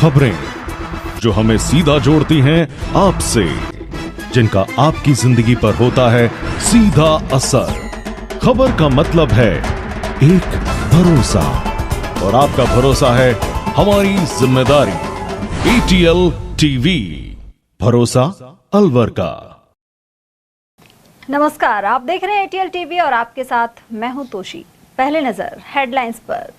खबरें जो हमें सीधा जोड़ती हैं आपसे, जिनका आपकी जिंदगी पर होता है सीधा असर। खबर का मतलब है एक भरोसा, और आपका भरोसा है हमारी जिम्मेदारी। ATL टीवी, भरोसा अलवर का। नमस्कार, आप देख रहे हैं ATL टीवी और आपके साथ मैं हूं तोशी। पहले नजर हेडलाइंस पर।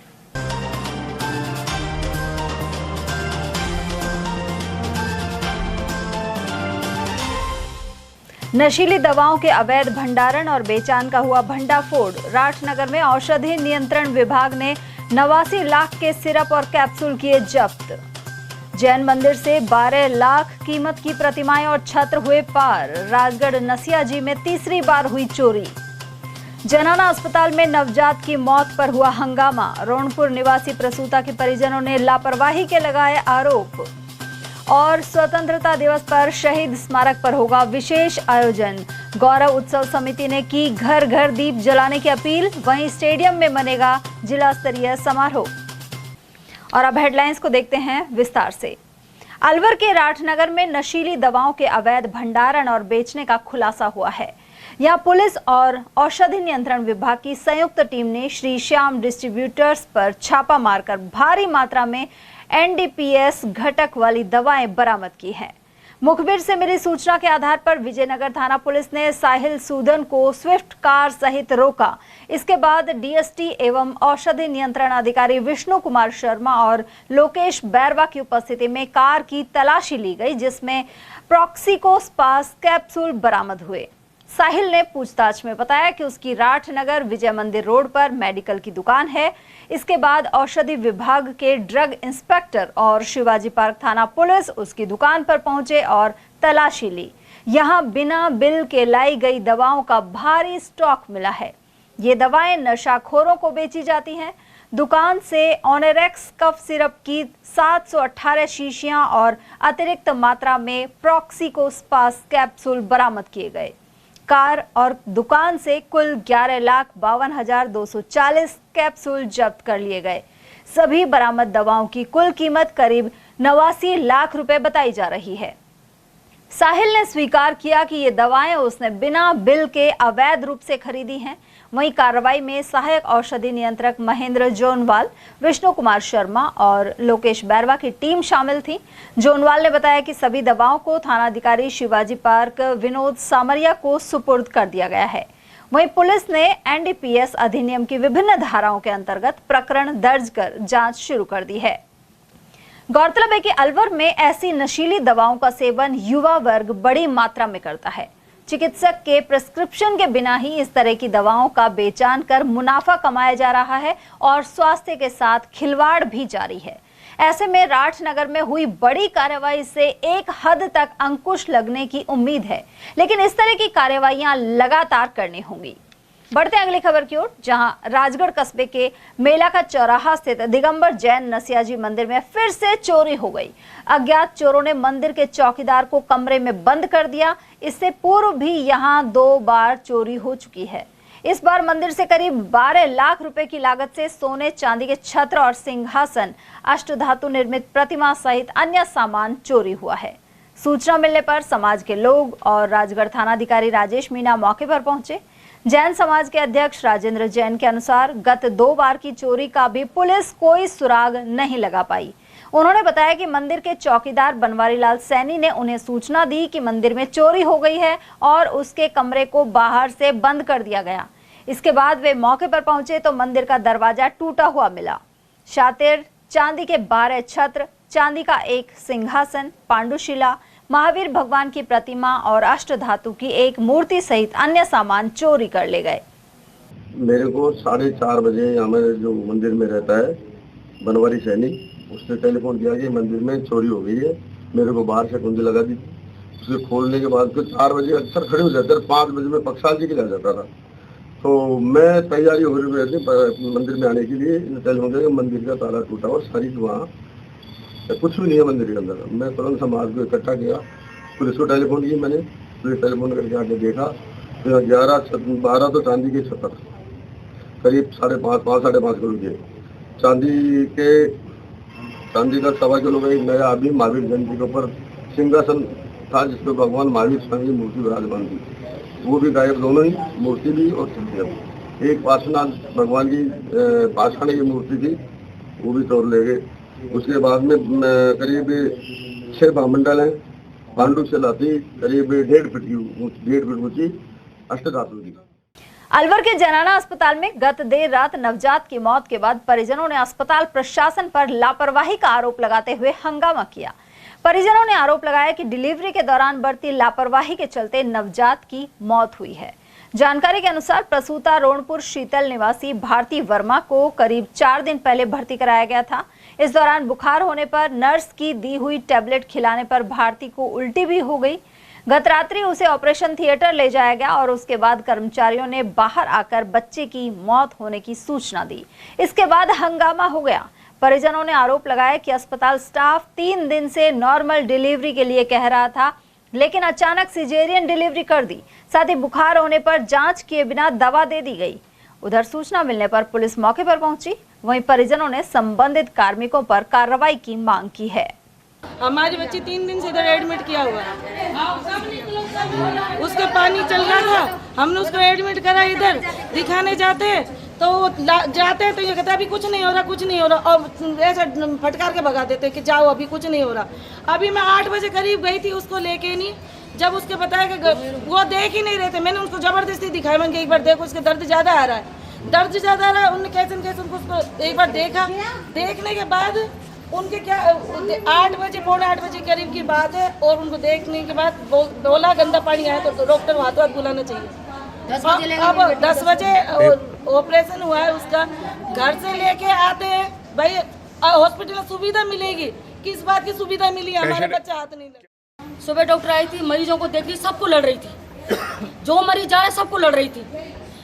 नशीली दवाओं के अवैध भंडारण और बेचान का हुआ भंडाफोड़। राठनगर में औषधि नियंत्रण विभाग ने 89 लाख के सिरप और कैप्सूल किए जब्त। जैन मंदिर से 12 लाख कीमत की प्रतिमाएं और छत्र हुए पार। राजगढ़ नसिया जी में तीसरी बार हुई चोरी। जनाना अस्पताल में नवजात की मौत पर हुआ हंगामा। रोणपुर निवासी प्रसूता के परिजनों ने लापरवाही के लगाए आरोप। और स्वतंत्रता दिवस पर शहीद स्मारक पर होगा विशेष आयोजन। गौरव उत्सव समिति ने की घर घर दीप जलाने की अपील। वहीं स्टेडियम में बनेगा जिला स्तरीय समारोह। और अब हेडलाइंस को देखते हैं विस्तार से। अलवर के राठनगर में नशीली दवाओं के अवैध भंडारण और बेचने का खुलासा हुआ है। यहां पुलिस और औषधि नियंत्रण विभाग की संयुक्त टीम ने श्री श्याम डिस्ट्रीब्यूटर्स पर छापा मारकर भारी मात्रा में NDPS घटक वाली दवाएं बरामद की हैं। मुखबिर से मिली सूचना के आधार पर विजयनगर थाना पुलिस ने साहिल सूदन को स्विफ्ट कार सहित रोका। इसके बाद DST एवं औषधि नियंत्रण अधिकारी विष्णु कुमार शर्मा और लोकेश बैरवा की उपस्थिति में कार की तलाशी ली गई, जिसमें प्रॉक्सिकोस्पास कैप्सूल बरामद हुए। साहिल ने पूछताछ में बताया कि उसकी राठनगर विजय मंदिर रोड पर मेडिकल की दुकान है। इसके बाद औषधि विभाग के ड्रग इंस्पेक्टर और शिवाजी पार्क थाना पुलिस उसकी दुकान पर पहुंचे और तलाशी ली। यहां बिना बिल के लाई गई दवाओं का भारी स्टॉक मिला है। ये दवाएं नशाखोरों को बेची जाती हैं। दुकान से ओनेरेक्स कफ सिरप की 718 शीशियां और अतिरिक्त मात्रा में प्रॉक्सिकोस्पास कैप्सूल बरामद किए गए। कार और दुकान से कुल 11,52,240 कैप्सूल जब्त कर लिए गए। सभी बरामद दवाओं की कुल कीमत करीब 89 लाख रुपए बताई जा रही है। साहिल ने स्वीकार किया कि ये दवाएं उसने बिना बिल के अवैध रूप से खरीदी हैं। वहीं कार्रवाई में सहायक औषधि नियंत्रक महेंद्र जोनवाल, विष्णु कुमार शर्मा और लोकेश बैरवा की टीम शामिल थी। जोनवाल ने बताया कि सभी दवाओं को थानाधिकारी शिवाजी पार्क विनोद सामरिया को सुपुर्द कर दिया गया है। वहीं पुलिस ने NDPS अधिनियम की विभिन्न धाराओं के अंतर्गत प्रकरण दर्ज कर जांच शुरू कर दी है। गौरतलब है कि अलवर में ऐसी नशीली दवाओं का सेवन युवा वर्ग बड़ी मात्रा में करता है। चिकित्सक के प्रिस्क्रिप्शन के बिना ही इस तरह की दवाओं का बेचान कर मुनाफा कमाया जा रहा है और स्वास्थ्य के साथ खिलवाड़ भी जारी है। ऐसे में राठनगर में हुई बड़ी कार्रवाई से एक हद तक अंकुश लगने की उम्मीद है, लेकिन इस तरह की कार्रवाइयां लगातार करनी होंगी। बढ़ते अगली खबर की ओर, जहां राजगढ़ कस्बे के मेला का चौराहा स्थित दिगंबर जैन नसिया जी मंदिर में फिर से चोरी हो गई। अज्ञात चोरों ने मंदिर के चौकीदार को कमरे में बंद कर दिया। इससे पूर्व भी यहां 2 बार चोरी हो चुकी है। इस बार मंदिर से करीब 12 लाख रुपए की लागत से सोने चांदी के छत्र और सिंहासन, अष्टधातु निर्मित प्रतिमा सहित अन्य सामान चोरी हुआ है। सूचना मिलने पर समाज के लोग और राजगढ़ थानाधिकारी राजेश मीणा मौके पर पहुंचे। जैन समाज के अध्यक्ष राजेंद्र जैन के अनुसार गत 2 बार की चोरी का भी पुलिस कोई सुराग नहीं लगा पाई। उन्होंने बताया कि मंदिर के चौकीदार बनवारी लाल सैनी ने उन्हें सूचना दी कि मंदिर में चोरी हो गई है और उसके कमरे को बाहर से बंद कर दिया गया। इसके बाद वे मौके पर पहुंचे तो मंदिर का दरवाजा टूटा हुआ मिला। शातिर, चांदी के 12 छत्र, चांदी का एक सिंहासन, पांडुशिला, महावीर भगवान की प्रतिमा और अष्टधातु की एक मूर्ति सहित अन्य सामान चोरी कर ले गए। मेरे को 4:30 बजे यहाँ में जो मंदिर में रहता है बनवारी सैनी, उसने टेलीफोन किया कि मंदिर में चोरी हो गई है। मेरे को बाहर से कुंजी लगा दी। उसे खोलने के बाद 4 बजे अक्सर खड़े हो जाते, 5 बजे में पक्षाल जी के जा जाता था। तो मैं तैयारी हो रही रहती मंदिर में आने के लिए। टेलीफोन किया मंदिर का ताला टूटा और सारी वहाँ कुछ भी नहीं है मंदिर के अंदर। मैं तुरंत समाज को इकट्ठा किया, पुलिस को टेलीफोन की मैंने। पुलिस टेलीफोन करके आके देखा तो 11-12 तो चांदी के छत्र, करीब 5.5 साढ़े 5 करोड़ के चांदी के चांदी का 1.25 किलो का एक नया अभी महावीर जयंती के ऊपर सिंहासन था जिसपे भगवान महावीर स्वामी की मूर्ति विराजमान थी, वो भी गायब, दोनों ही, मूर्ति भी और सिद्धियाँ भी। एक पार्श्वनाथ भगवान की पाषाण की मूर्ति थी, वो भी तोड़ ले गए। उसके बाद में करीब 6 भामंडल हैं, पांडु से लाती करीब 1.5 फीट ऊंची अष्टधातु की। अलवर के जनाना अस्पताल में गत देर रात नवजात की मौत के बाद परिजनों ने अस्पताल प्रशासन पर लापरवाही का आरोप लगाते हुए हंगामा किया। परिजनों ने आरोप लगाया कि डिलीवरी के दौरान बरती लापरवाही के चलते नवजात की मौत हुई है। जानकारी के अनुसार प्रसूता रोणपुर शीतल निवासी भारती वर्मा को करीब 4 दिन पहले भर्ती कराया गया था। इस दौरान बुखार होने पर नर्स की दी हुई टैबलेट खिलाने पर भारती को उल्टी भी हो गई। गत रात्रि उसे ऑपरेशन थिएटर ले जाया गया और उसके बाद कर्मचारियों ने बाहर आकर बच्चे की मौत होने की सूचना दी। इसके बाद हंगामा हो गया। परिजनों ने आरोप लगाया कि अस्पताल स्टाफ 3 दिन से नॉर्मल डिलीवरी के लिए कह रहा था, लेकिन अचानक सिजेरियन डिलीवरी कर दी। साथ ही बुखार होने पर जांच किए बिना दवा दे दी गई। उधर सूचना मिलने पर पुलिस मौके पर पहुंची, वहीं परिजनों ने संबंधित कार्मिकों पर कार्रवाई की मांग की है। हमारी बच्ची 3 दिन से इधर एडमिट किया हुआ है, उसका पानी चल रहा था, हमने उसको एडमिट करा। इधर दिखाने जाते तो जाते तो ये कहते अभी कुछ नहीं हो रहा, कुछ नहीं हो रहा, और ऐसा फटकार के भगा देते कि जाओ अभी कुछ नहीं हो रहा। अभी मैं 8 बजे करीब गई थी उसको लेके, नहीं जब उसके बताया कि वो देख ही नहीं रहे थे, मैंने उनको जबरदस्ती दिखाया, मैंने एक बार देखो उसके दर्द ज़्यादा आ रहा है, दर्द ज़्यादा आ रहा है। उन्होंने कैसे उसको एक बार देखा, देखने के बाद उनके क्या 8 बजे पौने 8 बजे करीब की बात है, और उनको देखने के बाद बोला गंदा पानी आया तो डॉक्टर हाथों हाथ बुलाना चाहिए। अब 10 बजे ऑपरेशन हुआ है उसका, घर से लेके आते हैं भाई हॉस्पिटल में सुविधा मिलेगी, किस बात की सुविधा मिली, हमारे बच्चा हाथ नहीं लगा। सुबह डॉक्टर आई थी, मरीजों को देख रही, सबको लड़ रही थी, जो मरीज जा रहे सबको लड़ रही थी,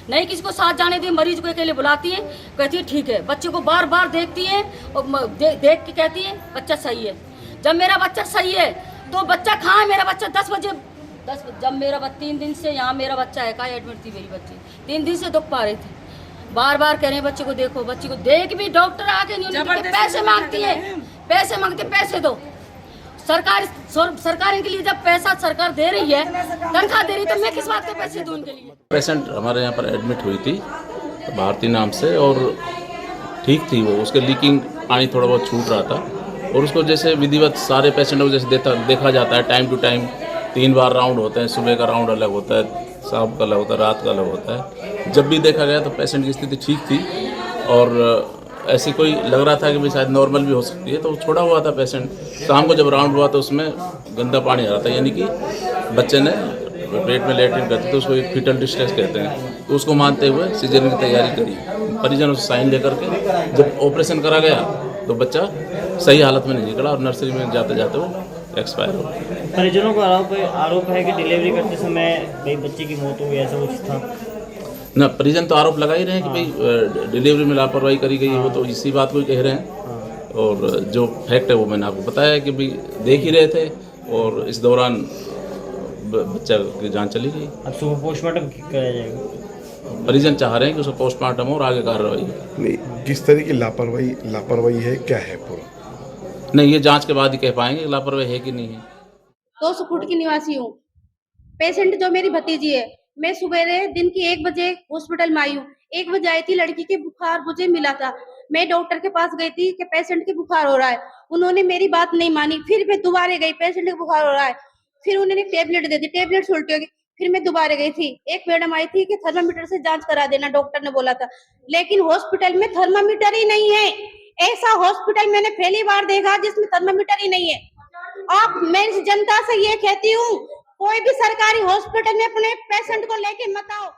नहीं किसी को साथ जाने दी, मरीज को अकेले बुलाती है, कहती है ठीक है, बच्चे को बार बार देखती है और देख के कहती है बच्चा सही है। जब मेरा बच्चा सही है तो बच्चा कहाँ है मेरा बच्चा? 10 बजे जब मेरा 3 दिन से यहाँ मेरा बच्चा है, कहाँ एडमिट थी मेरी बच्ची, 3 दिन से दुख पा रही थी, बार बार कह रहे हैं बच्चे को देखो, बच्चे को देख भी डॉक्टर आके नहीं, पैसे मांगती है, पैसे मांगते, पैसे दो। सरकार इनके लिए जब पैसा सरकार दे रही है, तनख्वाह दे रही, तो मैं किस बात के पैसे दूं इनके लिए? पेशेंट हमारे यहाँ पर एडमिट हुई थी भारती नाम से, और ठीक थी वो, उसके लीकिंग पानी थोड़ा बहुत छूट रहा था, और उसको जैसे विधिवत सारे पेशेंटों को जैसे देखा जाता है, टाइम टू टाइम 3 बार राउंड होते हैं, सुबह का राउंड अलग होता है, शाम का अलग होता है, रात का अलग होता है। जब भी देखा गया तो पेशेंट की स्थिति ठीक थी, और ऐसी कोई लग रहा था कि भाई शायद नॉर्मल भी हो सकती है, तो छोड़ा हुआ था पेशेंट। शाम को जब राउंड हुआ तो उसमें गंदा पानी आ रहा था, यानी कि बच्चे ने पेट में लेटरिन करते थे, उसको एक फीटल डिस्ट्रेस कहते हैं, तो उसको मानते हुए सीजरियन की तैयारी करी। परिजनों से साइन लेकर के जब ऑपरेशन करा गया तो बच्चा सही हालत में नहीं निकला, और नर्सरी में जाते जाते वो एक्सपायर हो गया। परिजनों का आरोप है कि डिलीवरी करते समय भाई बच्चे की मौत हो गई, ऐसा कुछ था ना? परिजन तो आरोप लगा ही रहे हैं कि भाई डिलीवरी में लापरवाही करी गई है, वो तो इसी बात को ही कह रहे हैं, और जो फैक्ट है वो मैंने आपको बताया कि भाई देख ही रहे थे, और इस दौरान बच्चा की जान चली गई। अब सुबह पोस्टमार्टम कराया जाएगा, परिजन चाह रहे हैं कि उसको पोस्टमार्टम हो और आगे कार्रवाई। नहीं, किस तरह की लापरवाही है, क्या है पूरा? नहीं, ये जांच के बाद ही कह पाएंगे लापरवाही है कि नहीं है। 200 फुट की निवासी हूँ। पेशेंट जो मेरी भतीजी है, मैं सुबह दिन की 1 बजे हॉस्पिटल में आई हूँ। 1 बजे आई थी, लड़की के बुखार मुझे मिला था, मैं डॉक्टर के पास गई थी कि पेशेंट के बुखार हो रहा है, उन्होंने मेरी बात नहीं मानी। फिर मैं दोबारा गई, पेशेंट के बुखार हो रहा है, फिर उन्होंने टेबलेट दे दी, टेबलेट से उल्टी हो गई। फिर मैं दोबारा गई थी, एक मैडम आई थी कि थर्मामीटर से जांच करा देना, डॉक्टर ने बोला था, लेकिन हॉस्पिटल में थर्मामीटर ही नहीं है। ऐसा हॉस्पिटल मैंने पहली बार देखा जिसमें थर्मामीटर ही नहीं है। आप मैं जनता से ये कहती हूँ, कोई भी सरकारी हॉस्पिटल में अपने पेशेंट को लेके मत आओ।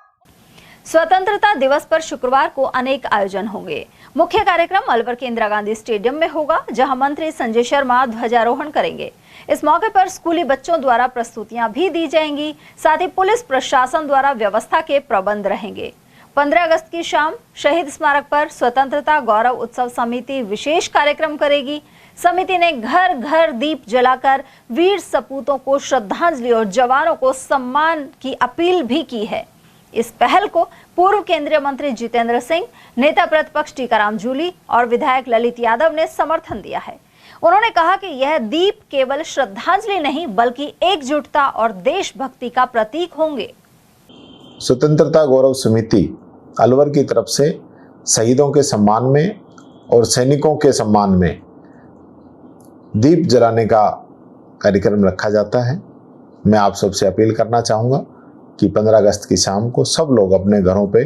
स्वतंत्रता दिवस पर शुक्रवार को अनेक आयोजन होंगे। मुख्य कार्यक्रम अलवर के इंदिरा गांधी स्टेडियम में होगा, जहां मंत्री संजय शर्मा ध्वजारोहण करेंगे। इस मौके पर स्कूली बच्चों द्वारा प्रस्तुतियां भी दी जाएंगी, साथ ही पुलिस प्रशासन द्वारा व्यवस्था के प्रबंध रहेंगे। 15 अगस्त की शाम शहीद स्मारक पर स्वतंत्रता गौरव उत्सव समिति विशेष कार्यक्रम करेगी। समिति ने घर घर दीप जलाकर वीर सपूतों को श्रद्धांजलि और जवानों को सम्मान की अपील भी की है। इस पहल को पूर्व केंद्रीय मंत्री जितेंद्र सिंह, नेता प्रतिपक्ष टीकाराम जूली और विधायक ललित यादव ने समर्थन दिया है। उन्होंने कहा कि यह दीप केवल श्रद्धांजलि नहीं बल्कि एकजुटता और देशभक्ति का प्रतीक होंगे। स्वतंत्रता गौरव समिति अलवर की तरफ से शहीदों के सम्मान में और सैनिकों के सम्मान में दीप जलाने का कार्यक्रम रखा जाता है। मैं आप सबसे अपील करना चाहूँगा कि 15 अगस्त की शाम को सब लोग अपने घरों पे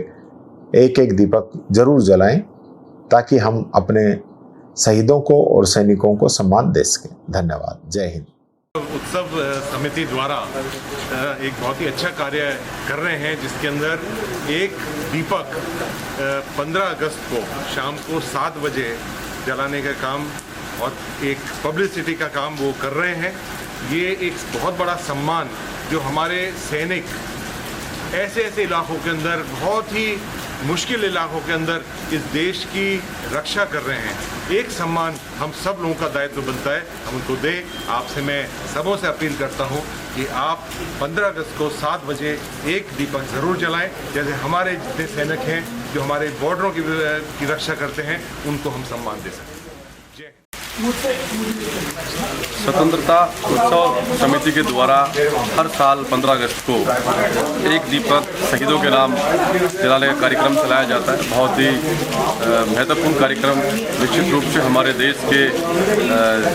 एक एक दीपक जरूर जलाएं ताकि हम अपने शहीदों को और सैनिकों को सम्मान दे सकें। धन्यवाद। जय हिंद। उत्सव समिति द्वारा एक बहुत ही अच्छा कार्य कर रहे हैं, जिसके अंदर एक दीपक 15 अगस्त को शाम को 7 बजे जलाने का काम और एक पब्लिसिटी का काम वो कर रहे हैं। ये एक बहुत बड़ा सम्मान जो हमारे सैनिक ऐसे इलाकों के अंदर, बहुत ही मुश्किल इलाकों के अंदर इस देश की रक्षा कर रहे हैं, एक सम्मान हम सब लोगों का दायित्व बनता है, हम उनको दें। आपसे मैं सबों से अपील करता हूं कि आप 15 अगस्त को 7 बजे एक दीपक ज़रूर जलाएं। जैसे हमारे जितने सैनिक हैं जो हमारे बॉर्डरों की रक्षा करते हैं, उनको हम सम्मान दे सकें। स्वतंत्रता उत्सव समिति के द्वारा हर साल 15 अगस्त को एक दीपक शहीदों के नाम जलाने का कार्यक्रम चलाया जाता है। बहुत ही महत्वपूर्ण कार्यक्रम, निश्चित रूप से हमारे देश के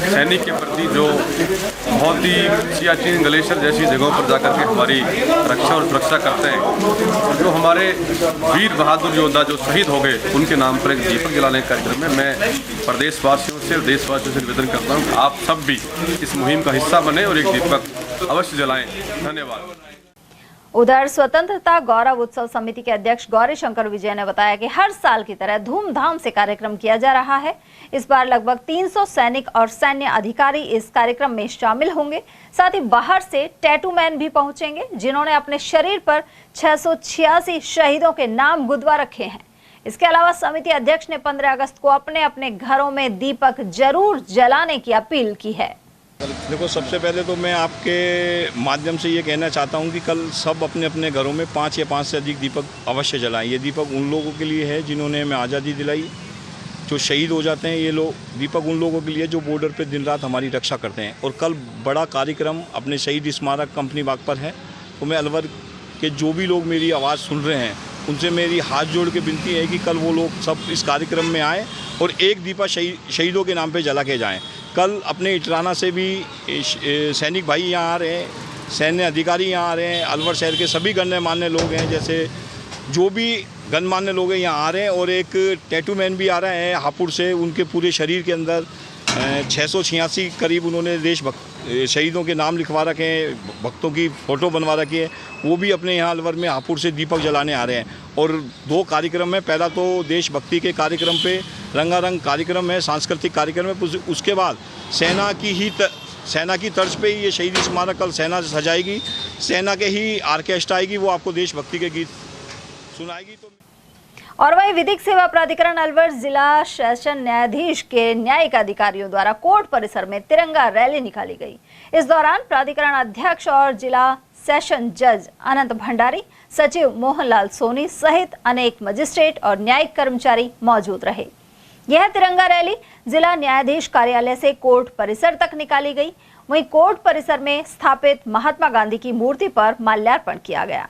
सैनिक के प्रति जो बहुत ही सियाचिन ग्लेशियर जैसी जगहों पर जाकर के हमारी रक्षा और सुरक्षा करते हैं, और जो हमारे वीर बहादुर योद्धा जो शहीद हो गए उनके नाम पर एक दीपक जलाने का कार्यक्रम में मैं प्रदेशवासियों से देशवासियों से निवेदन करता हूँ आप सब भी इस मुहिम का हिस्सा बने और एक दीपक अवश्य जलाएं। धन्यवाद। उधर स्वतंत्रता गौरव उत्सव समिति के अध्यक्ष गौरी शंकर विजय ने बताया कि हर साल की तरह धूमधाम से कार्यक्रम किया जा रहा है। इस बार लगभग 300 सैनिक और सैन्य अधिकारी इस कार्यक्रम में शामिल होंगे। साथ ही बाहर से टैटू मैन भी पहुंचेंगे, जिन्होंने अपने शरीर पर 686 शहीदों के नाम गुदवा रखे हैं। इसके अलावा समिति अध्यक्ष ने 15 अगस्त को अपने अपने घरों में दीपक जरूर जलाने की अपील की है। देखो, सबसे पहले तो मैं आपके माध्यम से ये कहना चाहता हूँ कि कल सब अपने अपने घरों में 5 या 5 से अधिक दीपक अवश्य जलाएं। ये दीपक उन लोगों के लिए है जिन्होंने हमें आज़ादी दिलाई, जो शहीद हो जाते हैं। ये लोग दीपक उन लोगों के लिए जो बॉर्डर पे दिन रात हमारी रक्षा करते हैं। और कल बड़ा कार्यक्रम अपने शहीद स्मारक कंपनी बाग पर है। तो मैं अलवर के जो भी लोग मेरी आवाज़ सुन रहे हैं उनसे मेरी हाथ जोड़ के विनती है कि कल वो लोग सब इस कार्यक्रम में आएँ और एक दीपक शहीदों के नाम पे जला के जाएं। कल अपने इटराना से भी सैनिक भाई यहाँ आ रहे हैं, सैन्य अधिकारी यहाँ आ रहे हैं, अलवर शहर के सभी गणमान्य लोग हैं, जैसे जो भी गणमान्य लोग हैं यहाँ आ रहे हैं। और एक टैटू मैन भी आ रहे हैं हापुड़ से, उनके पूरे शरीर के अंदर 686 करीब उन्होंने शहीदों के नाम लिखवा रखे हैं, भक्तों की फ़ोटो बनवा रखी है। वो भी अपने यहाँ अलवर में हापुड़ से दीपक जलाने आ रहे हैं। और 2 कार्यक्रम है, पहला तो देशभक्ति के कार्यक्रम पे रंगारंग कार्यक्रम है, सांस्कृतिक कार्यक्रम है। उसके बाद सेना की तर्ज पे ही ये शहीद स्मारक कल सेना सजाएगी, सेना के ही आर्केस्ट्रा आएगी, वो आपको देशभक्ति के गीत सुनाएगी। तो और वहीं विधिक सेवा प्राधिकरण अलवर जिला सेशन न्यायाधीश के न्यायिक अधिकारियों द्वारा कोर्ट परिसर में तिरंगा रैली निकाली गई। इस दौरान प्राधिकरण अध्यक्ष और जिला सेशन जज अनंत भंडारी, सचिव मोहनलाल सोनी सहित अनेक मजिस्ट्रेट और न्यायिक कर्मचारी मौजूद रहे। यह तिरंगा रैली जिला न्यायाधीश कार्यालय से कोर्ट परिसर तक निकाली गई। वहीं कोर्ट परिसर में स्थापित महात्मा गांधी की मूर्ति पर माल्यार्पण किया गया।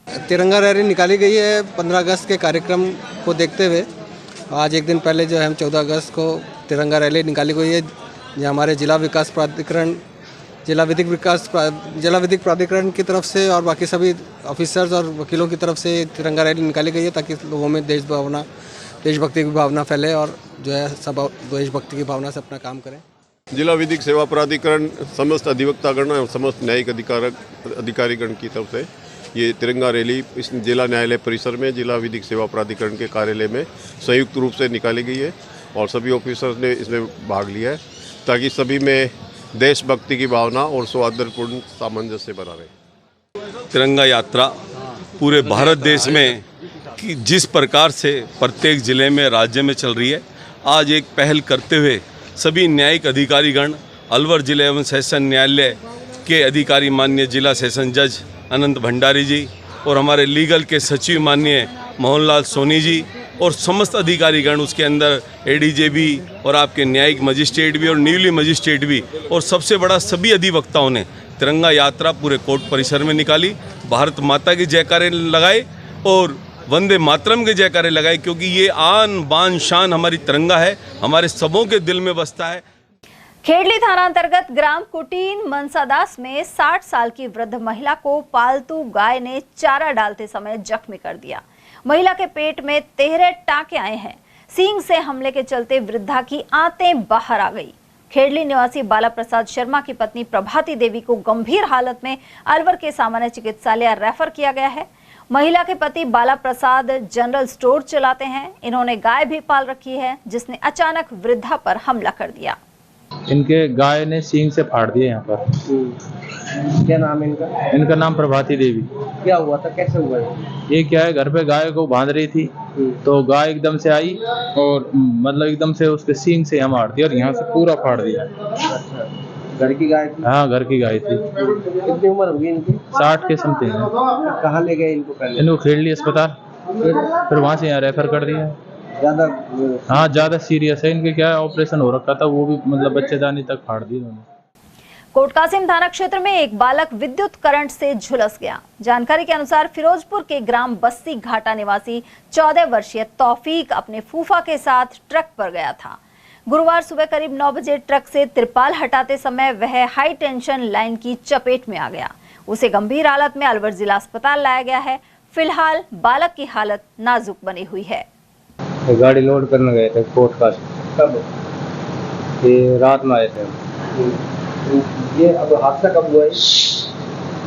तिरंगा रैली निकाली गई है 15 अगस्त के कार्यक्रम को देखते हुए। आज एक दिन पहले जो है हम 14 अगस्त को तिरंगा रैली निकाली गई है, जहाँ हमारे जिला विकास प्राधिकरण, जिला विधिक प्राधिकरण की तरफ से और बाकी सभी ऑफिसर्स और वकीलों की तरफ से तिरंगा रैली निकाली गई है, ताकि लोगों में देशभक्ति की भावना फैले और जो है सब देशभक्ति की भावना से अपना काम करें। जिला विधिक सेवा प्राधिकरण, समस्त अधिवक्तागण और समस्त न्यायिक अधिकारीगण की तरफ से ये तिरंगा रैली इस जिला न्यायालय परिसर में जिला विधिक सेवा प्राधिकरण के कार्यालय में संयुक्त रूप से निकाली गई है और सभी ऑफिसर्स ने इसमें भाग लिया है, ताकि सभी में देशभक्ति की भावना और सौहार्दपूर्ण सामंजस्य बना रहे। तिरंगा यात्रा पूरे भारत देश में कि जिस प्रकार से प्रत्येक जिले में, राज्य में चल रही है, आज एक पहल करते हुए सभी न्यायिक अधिकारीगण, अलवर जिले एवं सेशन न्यायालय के अधिकारी माननीय जिला सेशन जज अनंत भंडारी जी और हमारे लीगल के सचिव माननीय मोहनलाल सोनी जी और समस्त अधिकारीगण उसके अंदर एडीजे भी और आपके न्यायिक मजिस्ट्रेट भी और न्यूली मजिस्ट्रेट भी और सबसे बड़ा सभी अधिवक्ताओं ने तिरंगा यात्रा पूरे कोर्ट परिसर में निकाली, भारत माता की जयकारे लगाए और वंदे मातरम के जयकारे लगाए, क्योंकि ये आन बान शान हमारी तिरंगा है, हमारे सबों के दिल में बसता है। खेड़ली थाना अंतर्गत ग्राम कुटीन मनसादास में 60 साल की वृद्ध महिला को पालतू गाय ने चारा डालते समय जख्मी कर दिया। महिला के पेट में 13 टांके आए हैं। सींग से हमले के चलते वृद्धा की आंतें बाहर आ गई। खेड़ली निवासी बाला प्रसाद शर्मा की पत्नी प्रभाती देवी को गंभीर हालत में अलवर के सामान्य चिकित्सालय रेफर किया गया है। महिला के पति बाला प्रसाद जनरल स्टोर चलाते हैं। इन्होंने गाय भी पाल रखी है, जिसने अचानक वृद्धा पर हमला कर दिया। इनके गाय ने सींग से फाड़ दिए यहाँ पर। क्या नाम है इनका? इनका नाम प्रभाती देवी। क्या हुआ था, कैसे हुआ? ये क्या है, घर पे गाय को बांध रही थी तो गाय एकदम से आई और मतलब एकदम से उसके सींग से यहाँ मार दिया और यहाँ से पूरा फाड़ दिया। घर की गाय थी? हाँ, घर की गाय थी। कितनी उम्र होगी इनकी? 60 के समथिंग है। कहाँ ले गए इनको पहले? इनको खेड़ली अस्पताल, फिर वहाँ से यहाँ रेफर कर दिया। ज्यादा सीरियस है। इनके क्या ऑपरेशन हो रखा था, वो भी मतलब बच्चेदानी तक फाड़ दी इन्होंने। कोटकासिम थाना क्षेत्र में एक बालक विद्युत करंट से झुलस गया। जानकारी के अनुसार फिरोजपुर के ग्राम बस्ती घाटा निवासी 14 वर्षीय तौफीक अपने फूफा के साथ ट्रक पर गया था। गुरुवार सुबह करीब 9 बजे ट्रक से तिरपाल हटाते समय वह हाई टेंशन लाइन की चपेट में आ गया। उसे गंभीर हालत में अलवर जिला अस्पताल लाया गया है। फिलहाल बालक की हालत नाजुक बनी हुई है। गाड़ी लोड करने गए थे कोटकासिम। कब? ये रात में आए थे। ये अब हादसा कब हुआ है?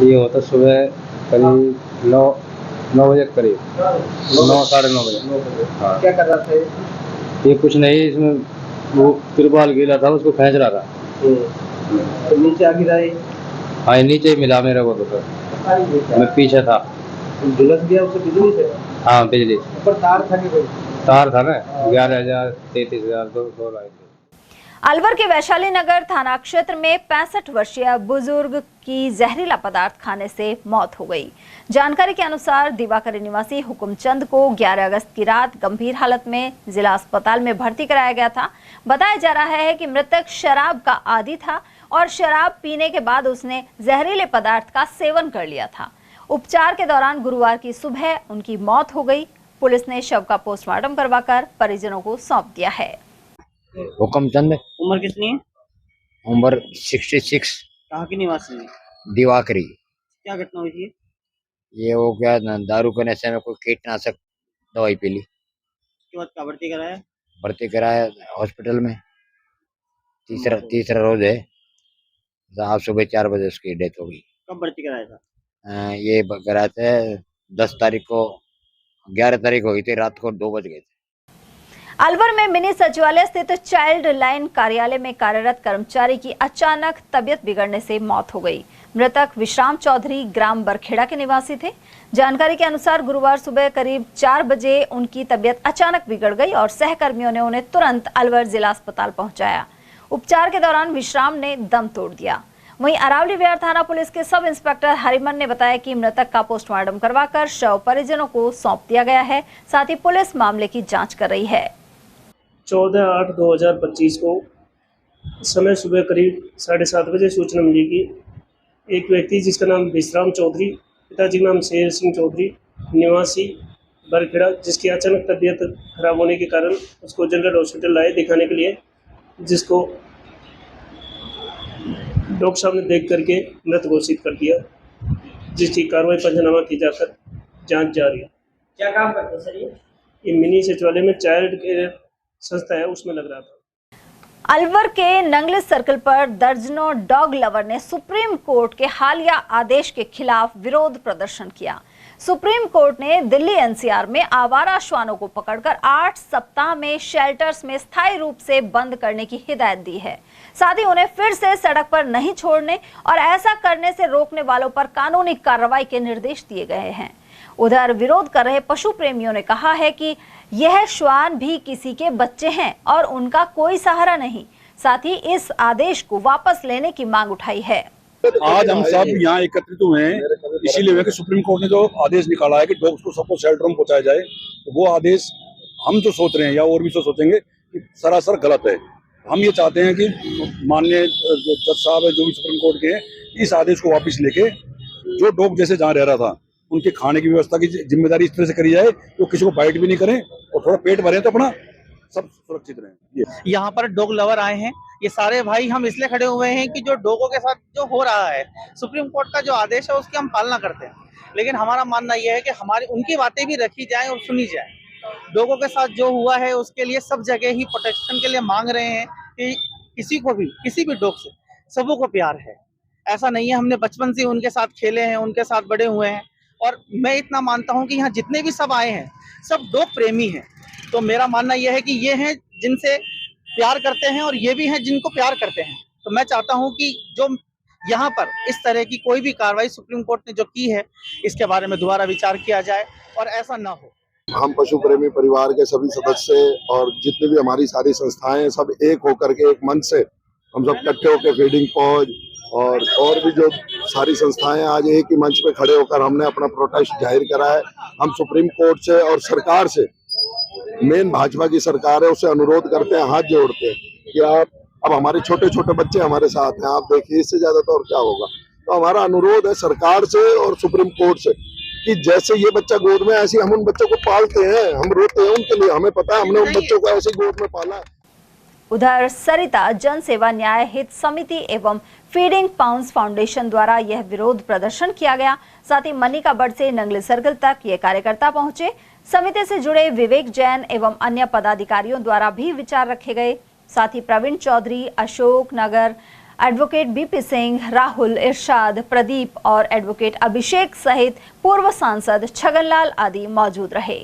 ये होता सुबह करीब 9 बजे करीब 9 साढ़े 9 बजे। हाँ। क्या कर रहा था ये कुछ नहीं, इसमें वो तिरपाल गिरा था, उसको खींच रहा था। तो नीचे आ गिरा? हाँ, नीचे मिला मेरे को तो सर, मैं पीछे था। झुलस गया उसे बिजली से? हाँ, बिजली। ऊपर तार था कि कोई? तार था ना। 11,000 33,000 2 लाख। अलवर के वैशाली नगर थाना क्षेत्र में 65 वर्षीय बुजुर्ग की जहरीला पदार्थ खाने से मौत हो गई। जानकारी के अनुसार दिवाकरी निवासी हुकुमचंद को 11 अगस्त की रात गंभीर हालत में जिला अस्पताल में भर्ती कराया गया था। बताया जा रहा है कि मृतक शराब का आदी था और शराब पीने के बाद उसने जहरीले पदार्थ का सेवन कर लिया था। उपचार के दौरान गुरुवार की सुबह उनकी मौत हो गई। पुलिस ने शव का पोस्टमार्टम करवाकर परिजनों को सौंप दिया है। हुकुमचंद। उम्र कितनी है? उम्र 66। कहाँ की निवासी है? दिवाकरी। क्या घटना हुई थी? ये वो क्या दारू के नशे में कोई कीटनाशक दवाई पी ली। उसके बाद क्या भर्ती कराया? भर्ती कराया हॉस्पिटल में। तीसरा रोज है। आज सुबह 4 बजे उसकी डेथ हो गई। कब भर्ती कराया था? ये कराया था 10 तारीख को। 11 तारीख हो गई थी, रात को 2 बज गए थे। अलवर में मिनी सचिवालय स्थित चाइल्ड लाइन कार्यालय में कार्यरत कर्मचारी की अचानक तबियत बिगड़ने से मौत हो गई। मृतक विश्राम चौधरी ग्राम बरखेड़ा के निवासी थे। जानकारी के अनुसार गुरुवार सुबह करीब 4 बजे उनकी तबियत अचानक बिगड़ गई और सहकर्मियों ने उन्हें तुरंत अलवर जिला अस्पताल पहुंचाया। उपचार के दौरान विश्राम ने दम तोड़ दिया। वहीं अरावली विहार थाना पुलिस के सब इंस्पेक्टर हरिमन ने बताया कि मृतक का पोस्टमार्टम करवाकर शव परिजनों को सौंप दिया गया है। साथ ही पुलिस मामले की जांच कर रही है। 14/8/2025 को समय सुबह करीब 7:30 बजे सूचना मिली कि एक व्यक्ति जिसका नाम विश्राम चौधरी, पिताजी का नाम शेर सिंह चौधरी, निवासी बरखेड़ा, जिसकी अचानक तबीयत खराब होने के कारण उसको जनरल हॉस्पिटल लाए दिखाने के लिए, जिसको डॉक्टर साहब ने देख करके मृत घोषित कर दिया, जिसकी कार्रवाई पंचनामा की जाकर जांच जारी है। क्या काम करते हैं सर ये मिनी सचिवालय में चाइल्ड केयर संस्था है, उसमें लग रहा था। अलवर के नंगलिस सर्कल पर दर्जनों डॉग लवर ने सुप्रीम कोर्ट के हालिया आदेश के खिलाफ विरोध प्रदर्शन किया। सुप्रीम कोर्ट ने दिल्ली एनसीआर में आवारा श्वानों को पकड़कर 8 सप्ताह में शेल्टर्स में स्थायी रूप से बंद करने की हिदायत दी है। साथ ही उन्हें फिर से सड़क पर नहीं छोड़ने और ऐसा करने से रोकने वालों पर कानूनी कार्रवाई के निर्देश दिए गए हैं। उधर विरोध कर रहे पशु प्रेमियों ने कहा है कि यह श्वान भी किसी के बच्चे हैं और उनका कोई सहारा नहीं। साथ ही इस आदेश को वापस लेने की मांग उठाई है। आज हम सब यहाँ एकत्रित हुए हैं इसीलिए कि सुप्रीम कोर्ट ने जो आदेश निकाला है कि डॉग्स को सबको शेल्टर में पहुंचाया जाए, तो वो आदेश हम जो सोच रहे हैं या और भी जो सोचेंगे कि सरासर गलत है। हम ये चाहते हैं कि माननीय जज साहब है जो भी सुप्रीम कोर्ट के हैं, इस आदेश को वापस लेके जो डॉग जैसे जहाँ रह रहा था उनके खाने की व्यवस्था की जिम्मेदारी इस तरह से करी जाए तो किसी को बाइट भी नहीं करें और थोड़ा पेट भरे तो अपना सब सुरक्षित रहें। यहाँ पर डॉग लवर आए हैं, ये सारे भाई हम इसलिए खड़े हुए हैं कि जो डॉगों के साथ जो हो रहा है, सुप्रीम कोर्ट का जो आदेश है उसकी हम पालना करते हैं, लेकिन हमारा मानना यह है कि हमारी उनकी बातें भी रखी जाए और सुनी जाए। डॉगों के साथ जो हुआ है उसके लिए सब जगह ही प्रोटेक्शन के लिए मांग रहे हैं कि किसी को भी, किसी भी डॉग से सबों को प्यार है। ऐसा नहीं है, हमने बचपन से उनके साथ खेले हैं, उनके साथ बड़े हुए हैं और मैं इतना मानता हूं कि यहाँ जितने भी सब आए हैं सब डॉग प्रेमी हैं। तो मेरा मानना यह है कि ये हैं जिनसे प्यार करते हैं और ये भी हैं जिनको प्यार करते हैं। तो मैं चाहता हूं कि जो यहाँ पर इस तरह की कोई भी कार्रवाई सुप्रीम कोर्ट ने जो की है इसके बारे में दोबारा विचार किया जाए और ऐसा ना हो। हम पशु प्रेमी परिवार के सभी सदस्य और जितनी भी हमारी सारी संस्थाएं सब एक होकर के एक मंच से हम सब इकट्ठे होकर फीडिंग पॉज और भी जो सारी संस्थाएं आज एक ही मंच पे खड़े होकर हमने अपना प्रोटेस्ट जाहिर करा है। हम सुप्रीम कोर्ट से और सरकार से, मेन भाजपा की सरकार है, उससे अनुरोध करते हैं, हाथ जोड़ते हैं कि आप, अब हमारे छोटे छोटे बच्चे हमारे साथ हैं, आप देखिए इससे ज्यादा तो और क्या होगा। तो हमारा अनुरोध है सरकार से और सुप्रीम कोर्ट से कि जैसे ये बच्चा गोद में, ऐसे हम उन बच्चों को पालते हैं, हम रोते हैं उनके लिए, हमें पता है हमने उन बच्चों को ऐसे गोद में पाला है। उधर सरिता जन सेवा न्याय हित समिति एवं फीडिंग पाउंड्स फाउंडेशन द्वारा यह विरोध प्रदर्शन किया गया। साथ ही मनिका बट से नंगली सर्कल तक ये कार्यकर्ता पहुंचे। समिति से जुड़े विवेक जैन एवं अन्य पदाधिकारियों द्वारा भी विचार रखे गए। साथ ही प्रवीण चौधरी, अशोक नगर, एडवोकेट बीपी सिंह, राहुल, इरशाद, प्रदीप और एडवोकेट अभिषेक सहित पूर्व सांसद छगनलाल आदि मौजूद रहे।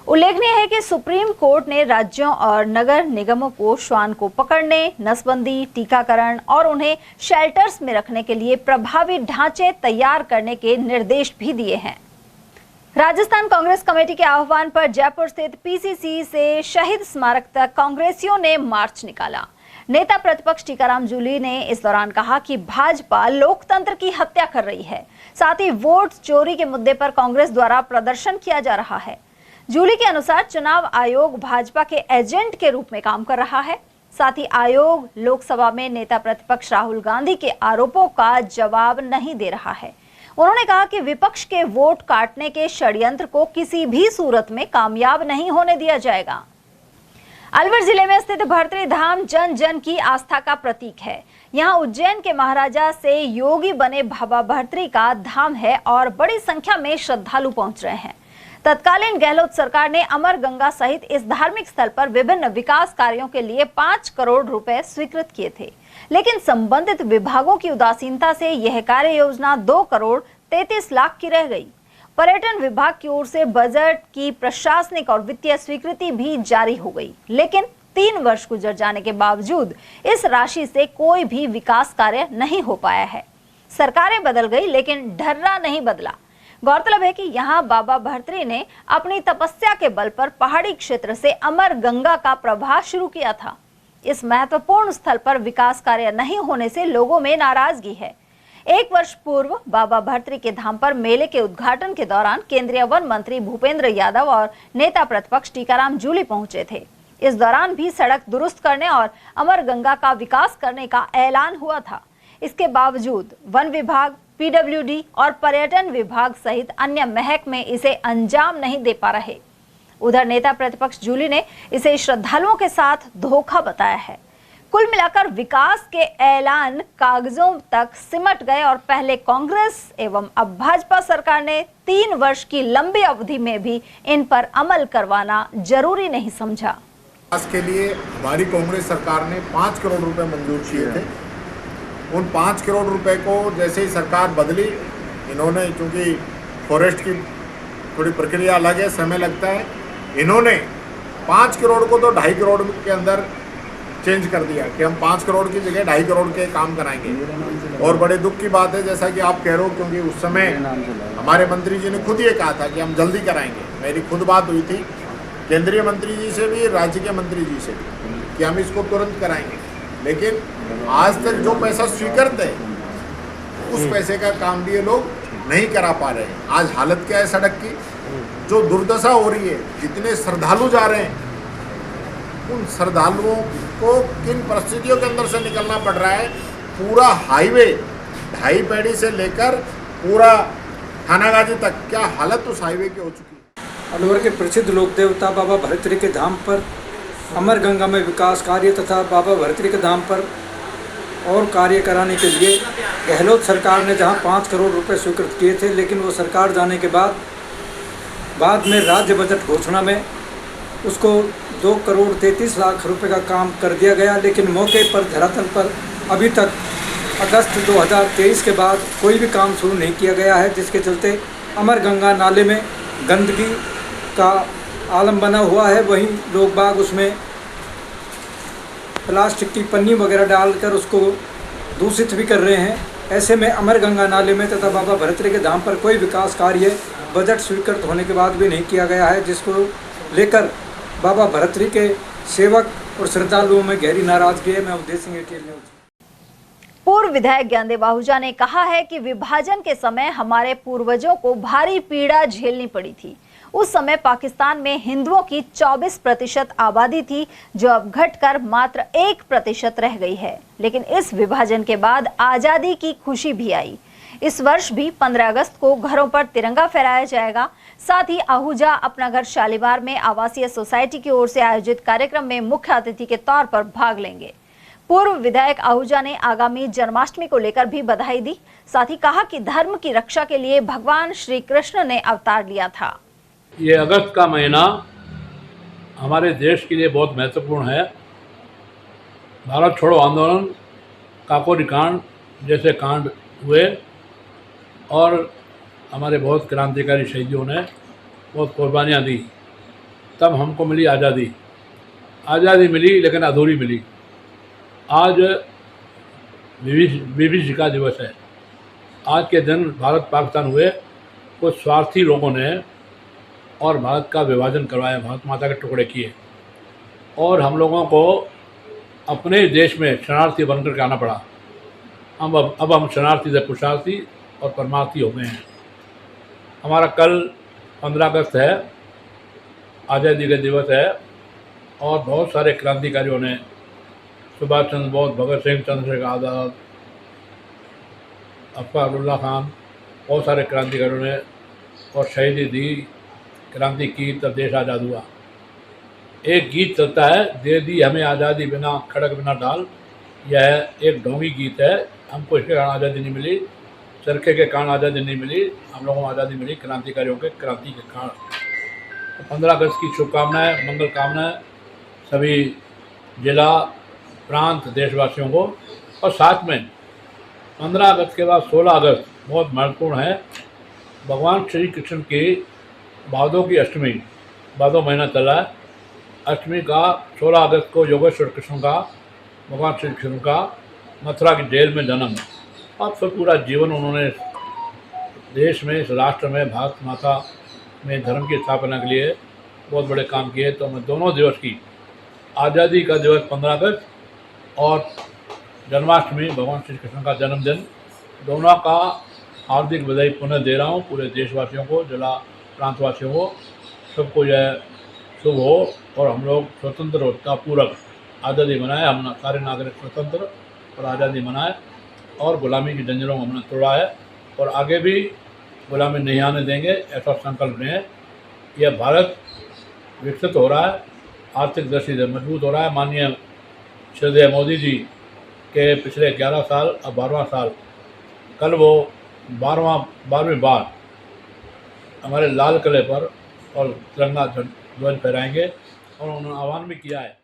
उल्लेखनीय है कि सुप्रीम कोर्ट ने राज्यों और नगर निगमों को श्वान को पकड़ने, नसबंदी, टीकाकरण और उन्हें शेल्टर्स में रखने के लिए प्रभावी ढांचे तैयार करने के निर्देश भी दिए हैं। राजस्थान कांग्रेस कमेटी के आह्वान पर जयपुर स्थित पीसीसी से शहीद स्मारक तक कांग्रेसियों ने मार्च निकाला। नेता प्रतिपक्ष टीकाराम जूली ने इस दौरान कहा कि भाजपा लोकतंत्र की हत्या कर रही है। साथ ही वोट चोरी के मुद्दे पर कांग्रेस द्वारा प्रदर्शन किया जा रहा है। जूली के अनुसार चुनाव आयोग भाजपा के एजेंट के रूप में काम कर रहा है। साथ ही आयोग लोकसभा में नेता प्रतिपक्ष राहुल गांधी के आरोपों का जवाब नहीं दे रहा है। उन्होंने कहा कि विपक्ष के वोट काटने के षड्यंत्र को किसी भी सूरत में कामयाब नहीं होने दिया जाएगा। अलवर जिले में स्थित भर्तरी धाम जन जन की आस्था का प्रतीक है। यहाँ उज्जैन के महाराजा से योगी बने बाबा भर्तरी का धाम है और बड़ी संख्या में श्रद्धालु पहुंच रहे हैं। तत्कालीन गहलोत सरकार ने अमर गंगा सहित इस धार्मिक स्थल पर विभिन्न विकास कार्यों के लिए 5 करोड़ रुपए स्वीकृत किए थे, लेकिन संबंधित विभागों की उदासीनता से यह कार्य योजना 2 करोड़ 33 लाख की रह गई। पर्यटन विभाग की ओर से बजट की प्रशासनिक और वित्तीय स्वीकृति भी जारी हो गई, लेकिन 3 वर्ष गुजर जाने के बावजूद इस राशि से कोई भी विकास कार्य नहीं हो पाया है। सरकारें बदल गई लेकिन ढर्रा नहीं बदला। गौरतलब है कि यहाँ बाबा भर्तरी ने अपनी तपस्या के बल पर पहाड़ी क्षेत्र से अमर गंगा का प्रवाह शुरू किया था। इस महत्वपूर्ण स्थल पर विकास कार्य नहीं होने से लोगों में नाराजगी है। 1 वर्ष पूर्व बाबा भर्तरी के धाम पर मेले के उद्घाटन के दौरान केंद्रीय वन मंत्री भूपेंद्र यादव और नेता प्रतिपक्ष टीकाराम जूली पहुंचे थे। इस दौरान भी सड़क दुरुस्त करने और अमर गंगा का विकास करने का ऐलान हुआ था। इसके बावजूद वन विभाग, पीडब्ल्यूडी और पर्यटन विभाग सहित अन्य महकमे इसे अंजाम नहीं दे पा रहे। उधर नेता प्रतिपक्ष जूली ने इसे श्रद्धालुओं के साथ धोखा बताया है। कुल मिलाकर विकास के ऐलान कागजों तक सिमट गए और पहले कांग्रेस एवं अब भाजपा सरकार ने 3 वर्ष की लंबी अवधि में भी इन पर अमल करवाना जरूरी नहीं समझा। विकास के लिए हमारी कांग्रेस सरकार ने 5 करोड़ रुपए मंजूर किए थे। उन 5 करोड़ रुपए को जैसे ही सरकार बदली, इन्होंने, क्योंकि फॉरेस्ट की थोड़ी प्रक्रिया अलग है, समय लगता है, इन्होंने 5 करोड़ को तो 2.5 करोड़ के अंदर चेंज कर दिया कि हम 5 करोड़ की जगह 2.5 करोड़ के काम कराएंगे। और बड़े दुख की बात है, जैसा कि आप कह रहे हो, क्योंकि उस समय हमारे मंत्री जी ने खुद ये कहा था कि हम जल्दी कराएंगे। मेरी खुद बात हुई थी केंद्रीय मंत्री जी से भी, राज्य के मंत्री जी से भी, कि हम इसको तुरंत कराएंगे। लेकिन आज तक जो पैसा स्वीकृत है उस पैसे का काम भी ये लोग नहीं करा पा रहे हैं। आज हालत क्या है सड़क की, जो दुर्दशा हो रही है, जितने श्रद्धालु जा रहे हैं, उन श्रद्धालुओं को किन परिस्थितियों के अंदर से निकलना पड़ रहा है। पूरा हाईवे ढाई पैड़ी से लेकर पूरा थानागाजी तक क्या हालत उस हाईवे की हो चुकी है। अलवर के प्रसिद्ध लोक देवता बाबा भरतरी के धाम पर अमर गंगा में विकास कार्य तथा बाबा भरतरी के धाम पर और कार्य कराने के लिए गहलोत सरकार ने जहां 5 करोड़ रुपए स्वीकृत किए थे, लेकिन वो सरकार जाने के बाद में राज्य बजट घोषणा में उसको 2 करोड़ 33 लाख रुपए का काम कर दिया गया। लेकिन मौके पर धरातल पर अभी तक अगस्त 2023 के बाद कोई भी काम शुरू नहीं किया गया है, जिसके चलते अमर गंगा नाले में गंदगी का आलम बना हुआ है। वहीं लोग बाग उसमें प्लास्टिक की पन्नी वगैरह डालकर उसको दूषित भी कर रहे हैं। ऐसे में अमर गंगा नाले में तथा बाबा भरतरी के धाम पर कोई विकास कार्य बजट स्वीकृत होने के बाद भी नहीं किया गया है, जिसको लेकर बाबा भरतरी के सेवक और श्रद्धालुओं में गहरी नाराजगी है। मैं अवधेश सिंह ATL न्यूज़। पूर्व विधायक ज्ञानदेव आहूजा ने कहा है कि विभाजन के समय हमारे पूर्वजों को भारी पीड़ा झेलनी पड़ी थी। उस समय पाकिस्तान में हिंदुओं की 24% आबादी थी, जो अब घटकर मात्र 1% रह गई है। लेकिन इस विभाजन के बाद आजादी की खुशी भी आई। इस वर्ष भी 15 अगस्त को घरों पर तिरंगा फहराया जाएगा। साथ ही आहूजा अपना घर शालीमार में आवासीय सोसाइटी की ओर से आयोजित कार्यक्रम में मुख्य अतिथि के तौर पर भाग लेंगे। पूर्व विधायक आहूजा ने आगामी जन्माष्टमी को लेकर भी बधाई दी। साथ ही कहा कि धर्म की रक्षा के लिए भगवान श्री कृष्ण ने अवतार लिया था। ये अगस्त का महीना हमारे देश के लिए बहुत महत्वपूर्ण है। भारत छोड़ो आंदोलन, काकोरी कांड जैसे कांड हुए और हमारे बहुत क्रांतिकारी शहीदों ने बहुत कुर्बानियाँ दी, तब हमको मिली आज़ादी। आज़ादी मिली लेकिन अधूरी मिली। आज विभीषिका दिवस है। आज के दिन भारत पाकिस्तान हुए, कुछ स्वार्थी लोगों ने और भारत का विभाजन करवाया, भारत माता के टुकड़े किए और हम लोगों को अपने देश में शरणार्थी बनकर के आना पड़ा। अब हम शरणार्थी से पुरुषार्थी और परमार्थी हो गए हैं। हमारा कल 15 अगस्त है, आज़ादी का दिवस है और बहुत सारे क्रांतिकारियों ने, सुभाष चंद्र बोस, भगत सिंह, चंद्रशेखर आज़ाद, अफजलुल्लाह खान, बहुत सारे क्रांतिकारियों ने और शहीदी दी, क्रांति की, तब देश आज़ाद हुआ। एक गीत चलता है, दे दी हमें आज़ादी बिना खड़क बिना डाल। यह एक ढोंगी गीत है। हमको इसके कारण आज़ादी नहीं मिली, चरखे के कारण आज़ादी नहीं मिली, हम लोगों को आज़ादी मिली क्रांतिकारियों के क्रांति के कारण। 15 अगस्त की शुभकामनाएं, मंगल कामनाएं सभी जिला प्रांत देशवासियों को। और साथ में 15 अगस्त के बाद 16 अगस्त बहुत महत्वपूर्ण है। भगवान श्री कृष्ण की भादों की अष्टमी, भादों महीना चल रहा है, अष्टमी का 16 अगस्त को योगेश्वर कृष्ण का, भगवान श्री कृष्ण का मथुरा की जेल में जन्म। अब फिर पूरा जीवन उन्होंने देश में, इस राष्ट्र में, भारत माता में धर्म की स्थापना के लिए बहुत बड़े काम किए। तो मैं दोनों दिवस की, आज़ादी का दिवस 15 अगस्त और जन्माष्टमी, भगवान श्री कृष्ण का जन्मदिन, दोनों का हार्दिक बधाई पुनः दे रहा हूँ पूरे देशवासियों को, जिला प्रांतवासियों को। सबको यह शुभ हो और हम लोग स्वतंत्रता पूर्वक आज़ादी मनाएं। हम सारे नागरिक स्वतंत्र और आज़ादी मनाएं और गुलामी की जंजीरों को हमने तोड़ा है और आगे भी गुलामी नहीं आने देंगे, ऐसा संकल्प लें। यह भारत विकसित हो रहा है, आर्थिक दृष्टि से मजबूत हो रहा है। माननीय श्रद्धेय मोदी जी के पिछले 11 साल, अब 12वां साल, कल वो 12वीं बार हमारे लाल किले पर और तिरंगा ध्वज फहराएंगे और उन्होंने आह्वान भी किया है।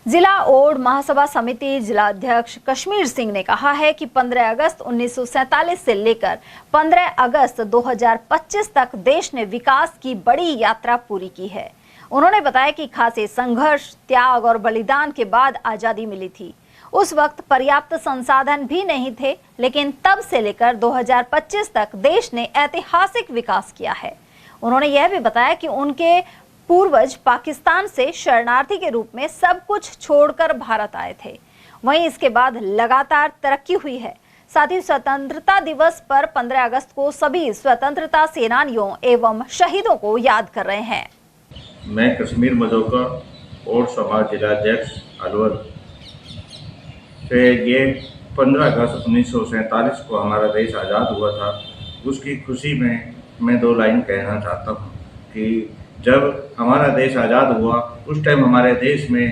जिला ओड महासभा समिति जिला अध्यक्ष कश्मीर सिंह ने कहा है कि 15 अगस्त 1947 से लेकर 15 अगस्त 2025 तक देश ने विकास की बड़ी यात्रा पूरी की है। उन्होंने बताया कि खासे संघर्ष, त्याग और बलिदान के बाद आजादी मिली थी। उस वक्त पर्याप्त संसाधन भी नहीं थे, लेकिन तब से लेकर 2025 तक देश ने ऐतिहासिक विकास किया है। उन्होंने यह भी बताया कि उनके पूर्वज पाकिस्तान से शरणार्थी के रूप में सब कुछ छोड़कर भारत आए थे। वहीं इसके बाद लगातार तरक्की हुई है। साथ ही स्वतंत्रता दिवस पर 15 अगस्त को सभी स्वतंत्रता सेनानियों एवं शहीदों को याद कर रहे हैं। मैं कश्मीर मजोका और समाज जिलाध्यक्ष अलवर से ये 15 अगस्त 1947 को हमारा देश आज़ाद हुआ था, उसकी खुशी में मैं 2 लाइन कहना चाहता हूँ कि जब हमारा देश आज़ाद हुआ उस टाइम हमारे देश में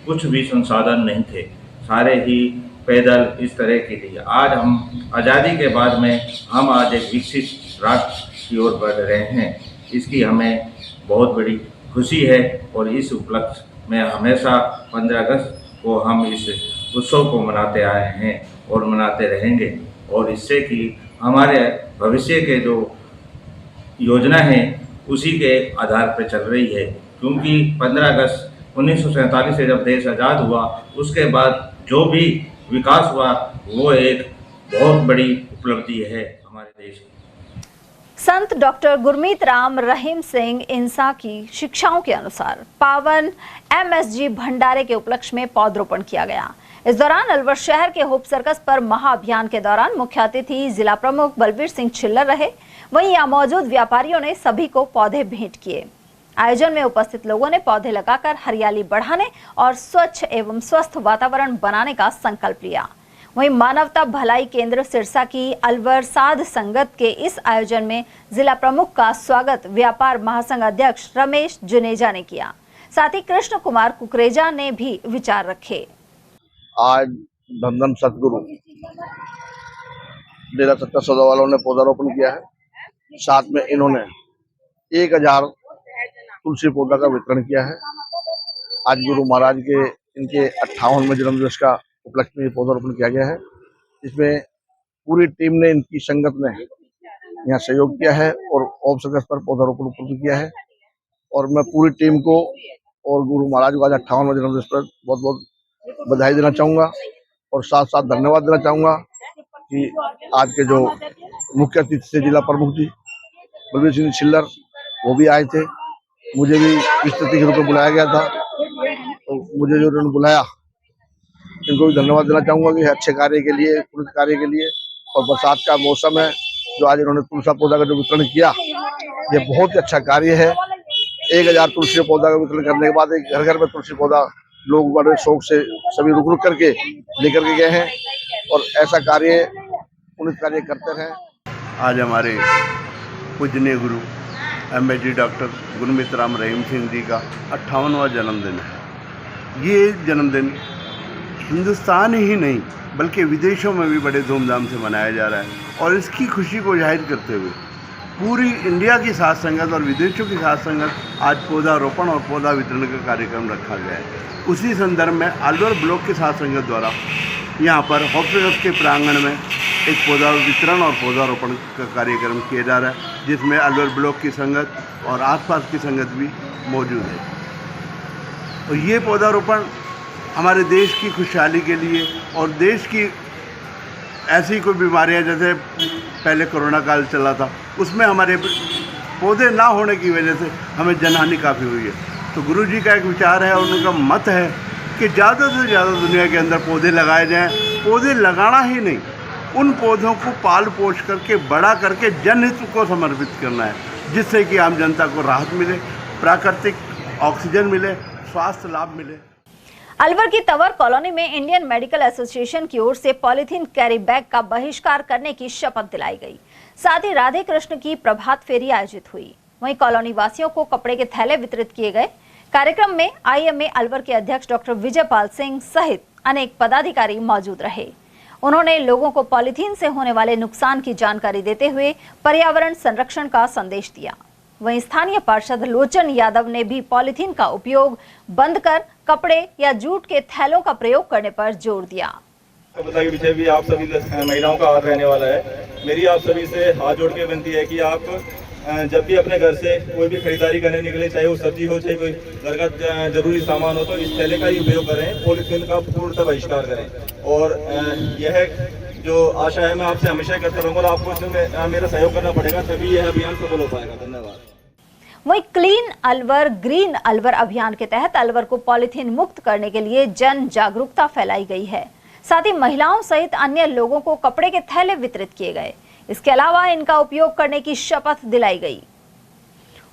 कुछ भी संसाधन नहीं थे, सारे ही पैदल इस तरह के लिए। आज हम आज़ादी के बाद में हम आज एक विकसित राष्ट्र की ओर बढ़ रहे हैं, इसकी हमें बहुत बड़ी खुशी है। और इस उपलक्ष्य में हमेशा 15 अगस्त को हम इस उत्सव को मनाते आए हैं और मनाते रहेंगे, और इससे कि हमारे भविष्य के जो योजना है उसी के आधार पर चल रही है, क्योंकि 15 अगस्त 1947 से जब देश आज़ाद हुआ उसके बाद जो भी विकास हुआ वो एक बहुत बड़ी उपलब्धि है हमारे देश की। संत डॉक्टर गुरमीत राम रहीम सिंह इंसा की शिक्षाओं के अनुसार पावन MSG भंडारे के उपलक्ष्य में पौधरोपण किया गया। इस दौरान अलवर शहर के होप सर्कस पर महाअभियान के दौरान मुख्य अतिथि जिला प्रमुख बलबीर सिंह छिल्लर रहे। वहीं यहाँ मौजूद व्यापारियों ने सभी को पौधे भेंट किए। आयोजन में उपस्थित लोगों ने पौधे लगाकर हरियाली बढ़ाने और स्वच्छ एवं स्वस्थ वातावरण बनाने का संकल्प लिया। वहीं मानवता भलाई केंद्र सिरसा की अलवर साध संगत के इस आयोजन में जिला प्रमुख का स्वागत व्यापार महासंघ अध्यक्ष रमेश जुनेजा ने किया। साथ ही कृष्ण कुमार कुकरेजा ने भी विचार रखे। आज धमधम सतगुरु डेरा सत्ता सौदा वालों ने पौधारोपण किया है, साथ में इन्होंने 1000 तुलसी पौधा का वितरण किया है। आज गुरु महाराज के इनके 58वें जन्मदिवस का उपलक्ष्य में पौधारोपण किया गया है। इसमें पूरी टीम ने, इनकी संगत ने यहाँ सहयोग किया है और ओम सर्कस पर पौधारोपण किया है। और मैं पूरी टीम को और गुरु महाराज को आज 58वें जन्मदिवस पर बहुत बहुत बधाई देना चाहूँगा और साथ साथ धन्यवाद देना चाहूँगा कि आज के जो मुख्य अतिथि से जिला प्रमुख जी बलबीर सिंह छिल्लर वो भी आए थे। मुझे भी इस अतिथि के रूप में बुलाया गया था, तो मुझे जो उन्होंने बुलाया इनको भी धन्यवाद देना चाहूँगा कि अच्छे कार्य के लिए, पुण्य कार्य के लिए। और बरसात का मौसम है, जो आज इन्होंने तुलसी पौधा का जो वितरण किया ये बहुत ही अच्छा कार्य है। 1000 तुलसी पौधा का वितरण करने के बाद एक घर घर में तुलसी पौधा लोग बड़े शौक से सभी रुक रुक करके लेकर के गए हैं और ऐसा कार्य पुण्य कार्य करते रहे। आज हमारे पूजनीय गुरु MSG डॉक्टर गुरमीत राम रहीम सिंह जी का 58वां जन्मदिन है। ये जन्मदिन हिंदुस्तान ही नहीं बल्कि विदेशों में भी बड़े धूमधाम से मनाया जा रहा है और इसकी खुशी को जाहिर करते हुए पूरी इंडिया की साथ संगत और विदेशों की साथ संगत आज पौधारोपण और पौधा वितरण का कार्यक्रम रखा गया है। उसी संदर्भ में अलवर ब्लॉक के साथ संगत द्वारा यहाँ पर हॉस्पिटल के प्रांगण में एक पौधा वितरण और पौधारोपण का कार्यक्रम किया जा रहा है, जिसमें अलवर ब्लॉक की संगत और आसपास की संगत भी मौजूद है। तो ये पौधारोपण हमारे देश की खुशहाली के लिए और देश की ऐसी कोई बीमारियां जैसे पहले कोरोना काल चला था उसमें हमारे पौधे ना होने की वजह से हमें जनहानि काफ़ी हुई है। तो गुरु जी का एक विचार है और उनका मत है कि ज़्यादा से ज़्यादा दुनिया के अंदर पौधे लगाए जाएं। पौधे लगाना ही नहीं, उन पौधों को पाल पोष करके बड़ा करके जनहित को समर्पित करना है, जिससे कि आम जनता को राहत मिले, प्राकृतिक ऑक्सीजन मिले, स्वास्थ्य लाभ मिले। अलवर की तंवर कॉलोनी में इंडियन मेडिकल एसोसिएशन की ओर से पॉलीथीन कैरी बैग का बहिष्कार करने की शपथ दिलाई गई। साथ ही राधे कृष्ण की प्रभात फेरी आयोजित हुई। वहीं कॉलोनी वासियों को कपड़े के थैले वितरित किए गए। कार्यक्रम में IMA अलवर के अध्यक्ष डॉक्टर विजयपाल सिंह सहित अनेक पदाधिकारी मौजूद रहे। उन्होंने लोगों को पॉलीथीन से होने वाले नुकसान की जानकारी देते हुए पर्यावरण संरक्षण का संदेश दिया। वहीं स्थानीय पार्षद लोचन यादव ने भी पॉलीथीन का उपयोग बंद कर कपड़े या जूट के थैलों का प्रयोग करने पर जोर दिया। के विषय भी आप सभी महिलाओं का हाथ रहने वाला है। मेरी आप सभी से हाथ जोड़ के विनती है कि आप जब भी अपने घर से कोई भी खरीदारी करने निकले, चाहे वो सब्जी हो चाहे कोई घर का जरूरी सामान हो, तो इस थैले का ही उपयोग करें, पॉलीथीन का पूर्णतः बहिष्कार करें। और यह जो आशा है मैं आपसे हमेशा करता रहूँगा, आपको इसमें मेरा सहयोग करना पड़ेगा, तभी यह अभियान सफल हो पाएगा। धन्यवाद। वहीं क्लीन अलवर ग्रीन अलवर अभियान के तहत अलवर को पॉलीथीन मुक्त करने के लिए जन जागरूकता फैलाई गई है। साथ ही महिलाओं सहित अन्य लोगों को कपड़े के थैले वितरित किए गए। इसके अलावा इनका उपयोग करने की शपथ दिलाई गई।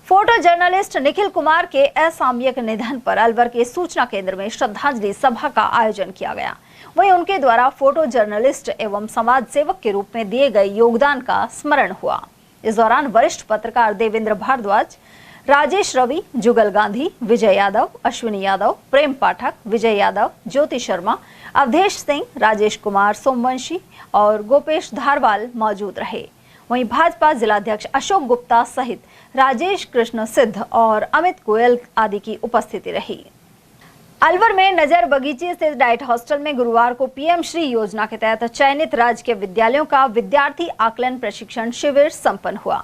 फोटो जर्नलिस्ट निखिल कुमार के असामयिक निधन पर अलवर के सूचना केंद्र में श्रद्धांजलि सभा का आयोजन किया गया। वहीं उनके द्वारा फोटो जर्नलिस्ट एवं समाज सेवक के रूप में दिए गए योगदान का स्मरण हुआ। इस दौरान वरिष्ठ पत्रकार देवेंद्र भारद्वाज, राजेश रवि, जुगल गांधी, विजय यादव, अश्विनी यादव, प्रेम पाठक, विजय यादव, ज्योति शर्मा, अवधेश सिंह, राजेश कुमार सोमवंशी और गोपेश धारवाल मौजूद रहे। वहीं भाजपा जिलाध्यक्ष अशोक गुप्ता सहित राजेश कृष्ण सिद्ध और अमित गोयल आदि की उपस्थिति रही। अलवर में नजर बगीचे स्थित डाइट हॉस्टल में गुरुवार को पीएम श्री योजना के तहत चयनित राजकीय विद्यालयों का विद्यार्थी आकलन प्रशिक्षण शिविर संपन्न हुआ।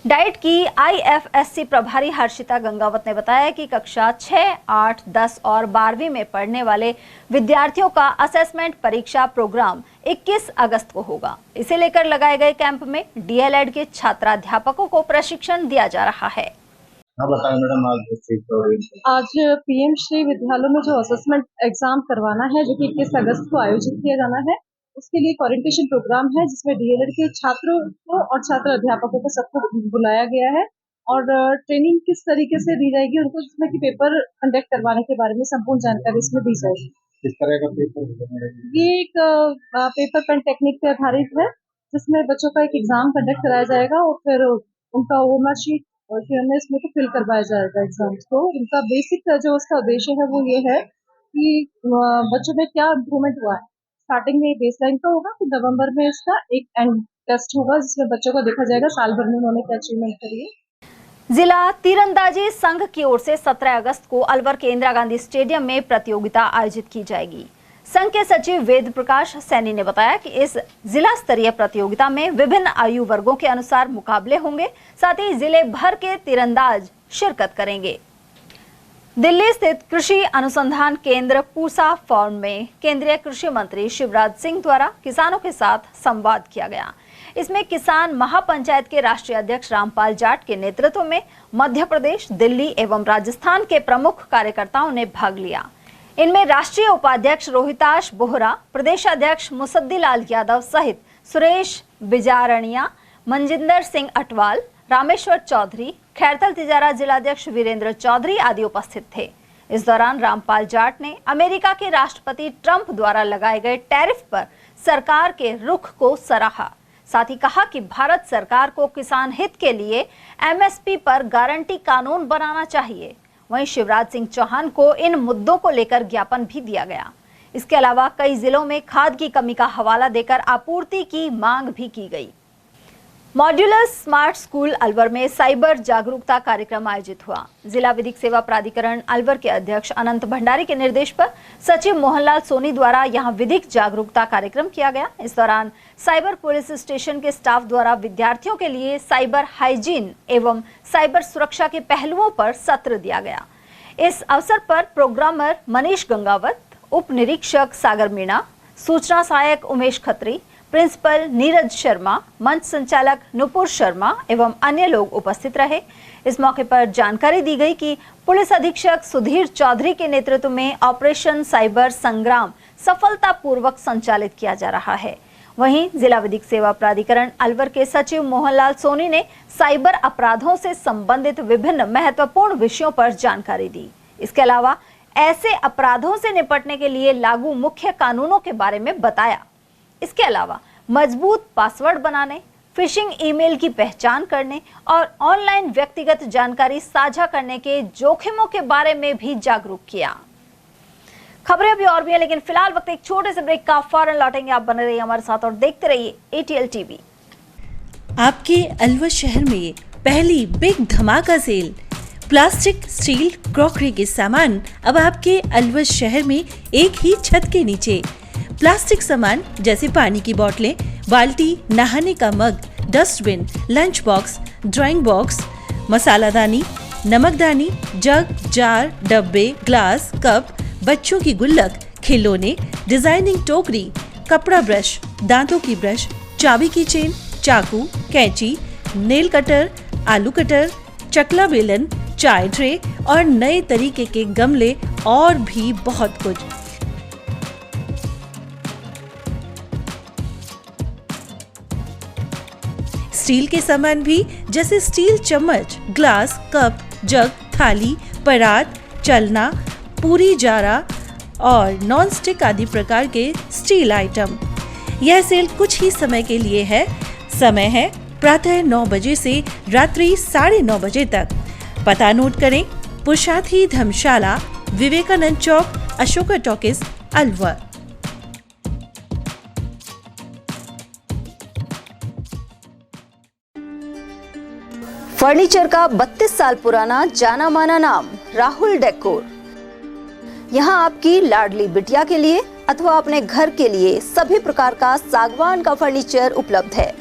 डाइट की आईएफएससी प्रभारी हर्षिता गंगावत ने बताया कि कक्षा 6, 8, 10 और 12वीं में पढ़ने वाले विद्यार्थियों का असेसमेंट परीक्षा प्रोग्राम 21 अगस्त को होगा। इसे लेकर लगाए गए कैंप में डीएलएड के छात्राध्यापकों को प्रशिक्षण दिया जा रहा है। मैडम, आज पीएम श्री विद्यालयों में जो असेसमेंट एग्जाम करवाना है, जो कि 21 अगस्त को आयोजित किया जाना है, उसके लिए एक ओरिएंटेशन प्रोग्राम है जिसमें डीएलएड के छात्रों को और छात्र अध्यापकों को सबको बुलाया गया है और ट्रेनिंग किस तरीके से दी जाएगी उनको, जिसमें कि पेपर कंडक्ट करवाने के बारे में संपूर्ण जानकारी इसमें दी जाएगी। किस तरह का पेपर? ये एक पेपर पेन टेक्निक पे आधारित है जिसमें बच्चों का एक एग्जाम कंडक्ट कराया जाएगा और फिर उनका ओमर शीट और फिर इसमें तो फिल करवाया जाएगा एग्जाम्स को। उनका बेसिक जो उसका उद्देश्य है वो ये है कि बच्चों में क्या इम्प्रूवमेंट हुआ है। स्टार्टिंग में बेसलाइन का होगा, फिर नवंबर में इसका एक एंड टेस्ट होगा जिसमें बच्चों को देखा जाएगा साल भर में उन्होंने क्या अचीवमेंट करी है। जिला तीरंदाजी संघ की ओर से 17 अगस्त को अलवर के इंदिरा गांधी स्टेडियम में प्रतियोगिता आयोजित की जाएगी। संघ के सचिव वेद प्रकाश सैनी ने बताया कि इस जिला स्तरीय प्रतियोगिता में विभिन्न आयु वर्गों के अनुसार मुकाबले होंगे, साथ ही जिले भर के तीरंदाज शिरकत करेंगे। दिल्ली स्थित कृषि अनुसंधान केंद्र पूसा फॉर्म में केंद्रीय कृषि मंत्री शिवराज सिंह द्वारा किसानों के साथ संवाद किया गया। इसमें किसान महापंचायत के राष्ट्रीय अध्यक्ष रामपाल जाट के नेतृत्व में मध्य प्रदेश, दिल्ली एवं राजस्थान के प्रमुख कार्यकर्ताओं ने भाग लिया। इनमें राष्ट्रीय उपाध्यक्ष रोहिताश बोहरा, प्रदेशाध्यक्ष मुसद्दीलाल यादव सहित सुरेश बिजारणिया, मनजिंदर सिंह अटवाल, रामेश्वर चौधरी, खैरथल तिजारा जिलाध्यक्ष वीरेंद्र चौधरी आदि उपस्थित थे। इस दौरान रामपाल जाट ने अमेरिका के राष्ट्रपति ट्रंप द्वारा लगाए गए टैरिफ पर सरकार के रुख को सराहा। साथ ही कहा कि भारत सरकार को किसान हित के लिए एमएसपी पर गारंटी कानून बनाना चाहिए। वहीं शिवराज सिंह चौहान को इन मुद्दों को लेकर ज्ञापन भी दिया गया। इसके अलावा कई जिलों में खाद की कमी का हवाला देकर आपूर्ति की मांग भी की गई। मॉड्यूलर स्मार्ट स्कूल अलवर में साइबर जागरूकता कार्यक्रम आयोजित हुआ। जिला विधिक सेवा प्राधिकरण अलवर के अध्यक्ष अनंत भंडारी के निर्देश पर सचिव मोहनलाल सोनी द्वारा यहां विधिक जागरूकता कार्यक्रम किया गया। इस दौरान साइबर पुलिस स्टेशन के स्टाफ द्वारा विद्यार्थियों के लिए साइबर हाइजीन एवं साइबर सुरक्षा के पहलुओं पर सत्र दिया गया। इस अवसर पर प्रोग्रामर मनीष गंगावत, उप निरीक्षक सागर मीणा, सूचना सहायक उमेश खत्री, प्रिंसिपल नीरज शर्मा, मंच संचालक नुपुर शर्मा एवं अन्य लोग उपस्थित रहे। इस मौके पर जानकारी दी गई कि पुलिस अधीक्षक सुधीर चौधरी के नेतृत्व में ऑपरेशन साइबर संग्राम सफलतापूर्वक संचालित किया जा रहा है। वहीं जिला विधिक सेवा प्राधिकरण अलवर के सचिव मोहनलाल सोनी ने साइबर अपराधों से संबंधित विभिन्न महत्वपूर्ण विषयों पर जानकारी दी। इसके अलावा ऐसे अपराधों से निपटने के लिए लागू मुख्य कानूनों के बारे में बताया। इसके अलावा मजबूत पासवर्ड बनाने, फिशिंग ईमेल की पहचान करने और ऑनलाइन व्यक्तिगत जानकारी साझा करने के जोखिमों के बारे में भी जागरूक किया। खबरें अभी और भी हैं, लेकिन फिलहाल वक्त एक छोटे से ब्रेक का, फौरन लौटेंगे। आप बने रहिए हमारे साथ और देखते रहिए ATL TV। आपके अलवर शहर में पहली बिग धमाका सेल, प्लास्टिक, स्टील, क्रॉकरी के सामान अब आपके अलवर शहर में एक ही छत के नीचे। प्लास्टिक सामान जैसे पानी की बोतलें, बाल्टी, नहाने का mug, dustbin, lunch box, drawing box, मसालादानी, नमकदानी, जग, जार, डब्बे, ग्लास, कप, बच्चों की गुल्लक, खिलौने, डिजाइनिंग टोकरी, कपड़ा ब्रश, दांतों की ब्रश, चाबी की चेन, चाकू, कैंची, नेल कटर, आलू कटर, चकला बेलन, चाय ट्रे और नए तरीके के गमले और भी बहुत कुछ। स्टील के सामान भी जैसे स्टील चम्मच, ग्लास, कप, जग, थाली, परात, चलना, पूरी जारा और नॉन स्टिक आदि प्रकार के स्टील आइटम। यह सेल कुछ ही समय के लिए है। समय है प्रातः 9 बजे से रात्रि 9:30 बजे तक। पता नोट करें, पुरुषार्थी धर्मशाला, विवेकानंद चौक, अशोका टॉकीज, अलवर। फर्नीचर का 32 साल पुराना जाना माना नाम राहुल डेकोर। यहाँ आपकी लाडली बिटिया के लिए अथवा अपने घर के लिए सभी प्रकार का सागवान का फर्नीचर उपलब्ध है।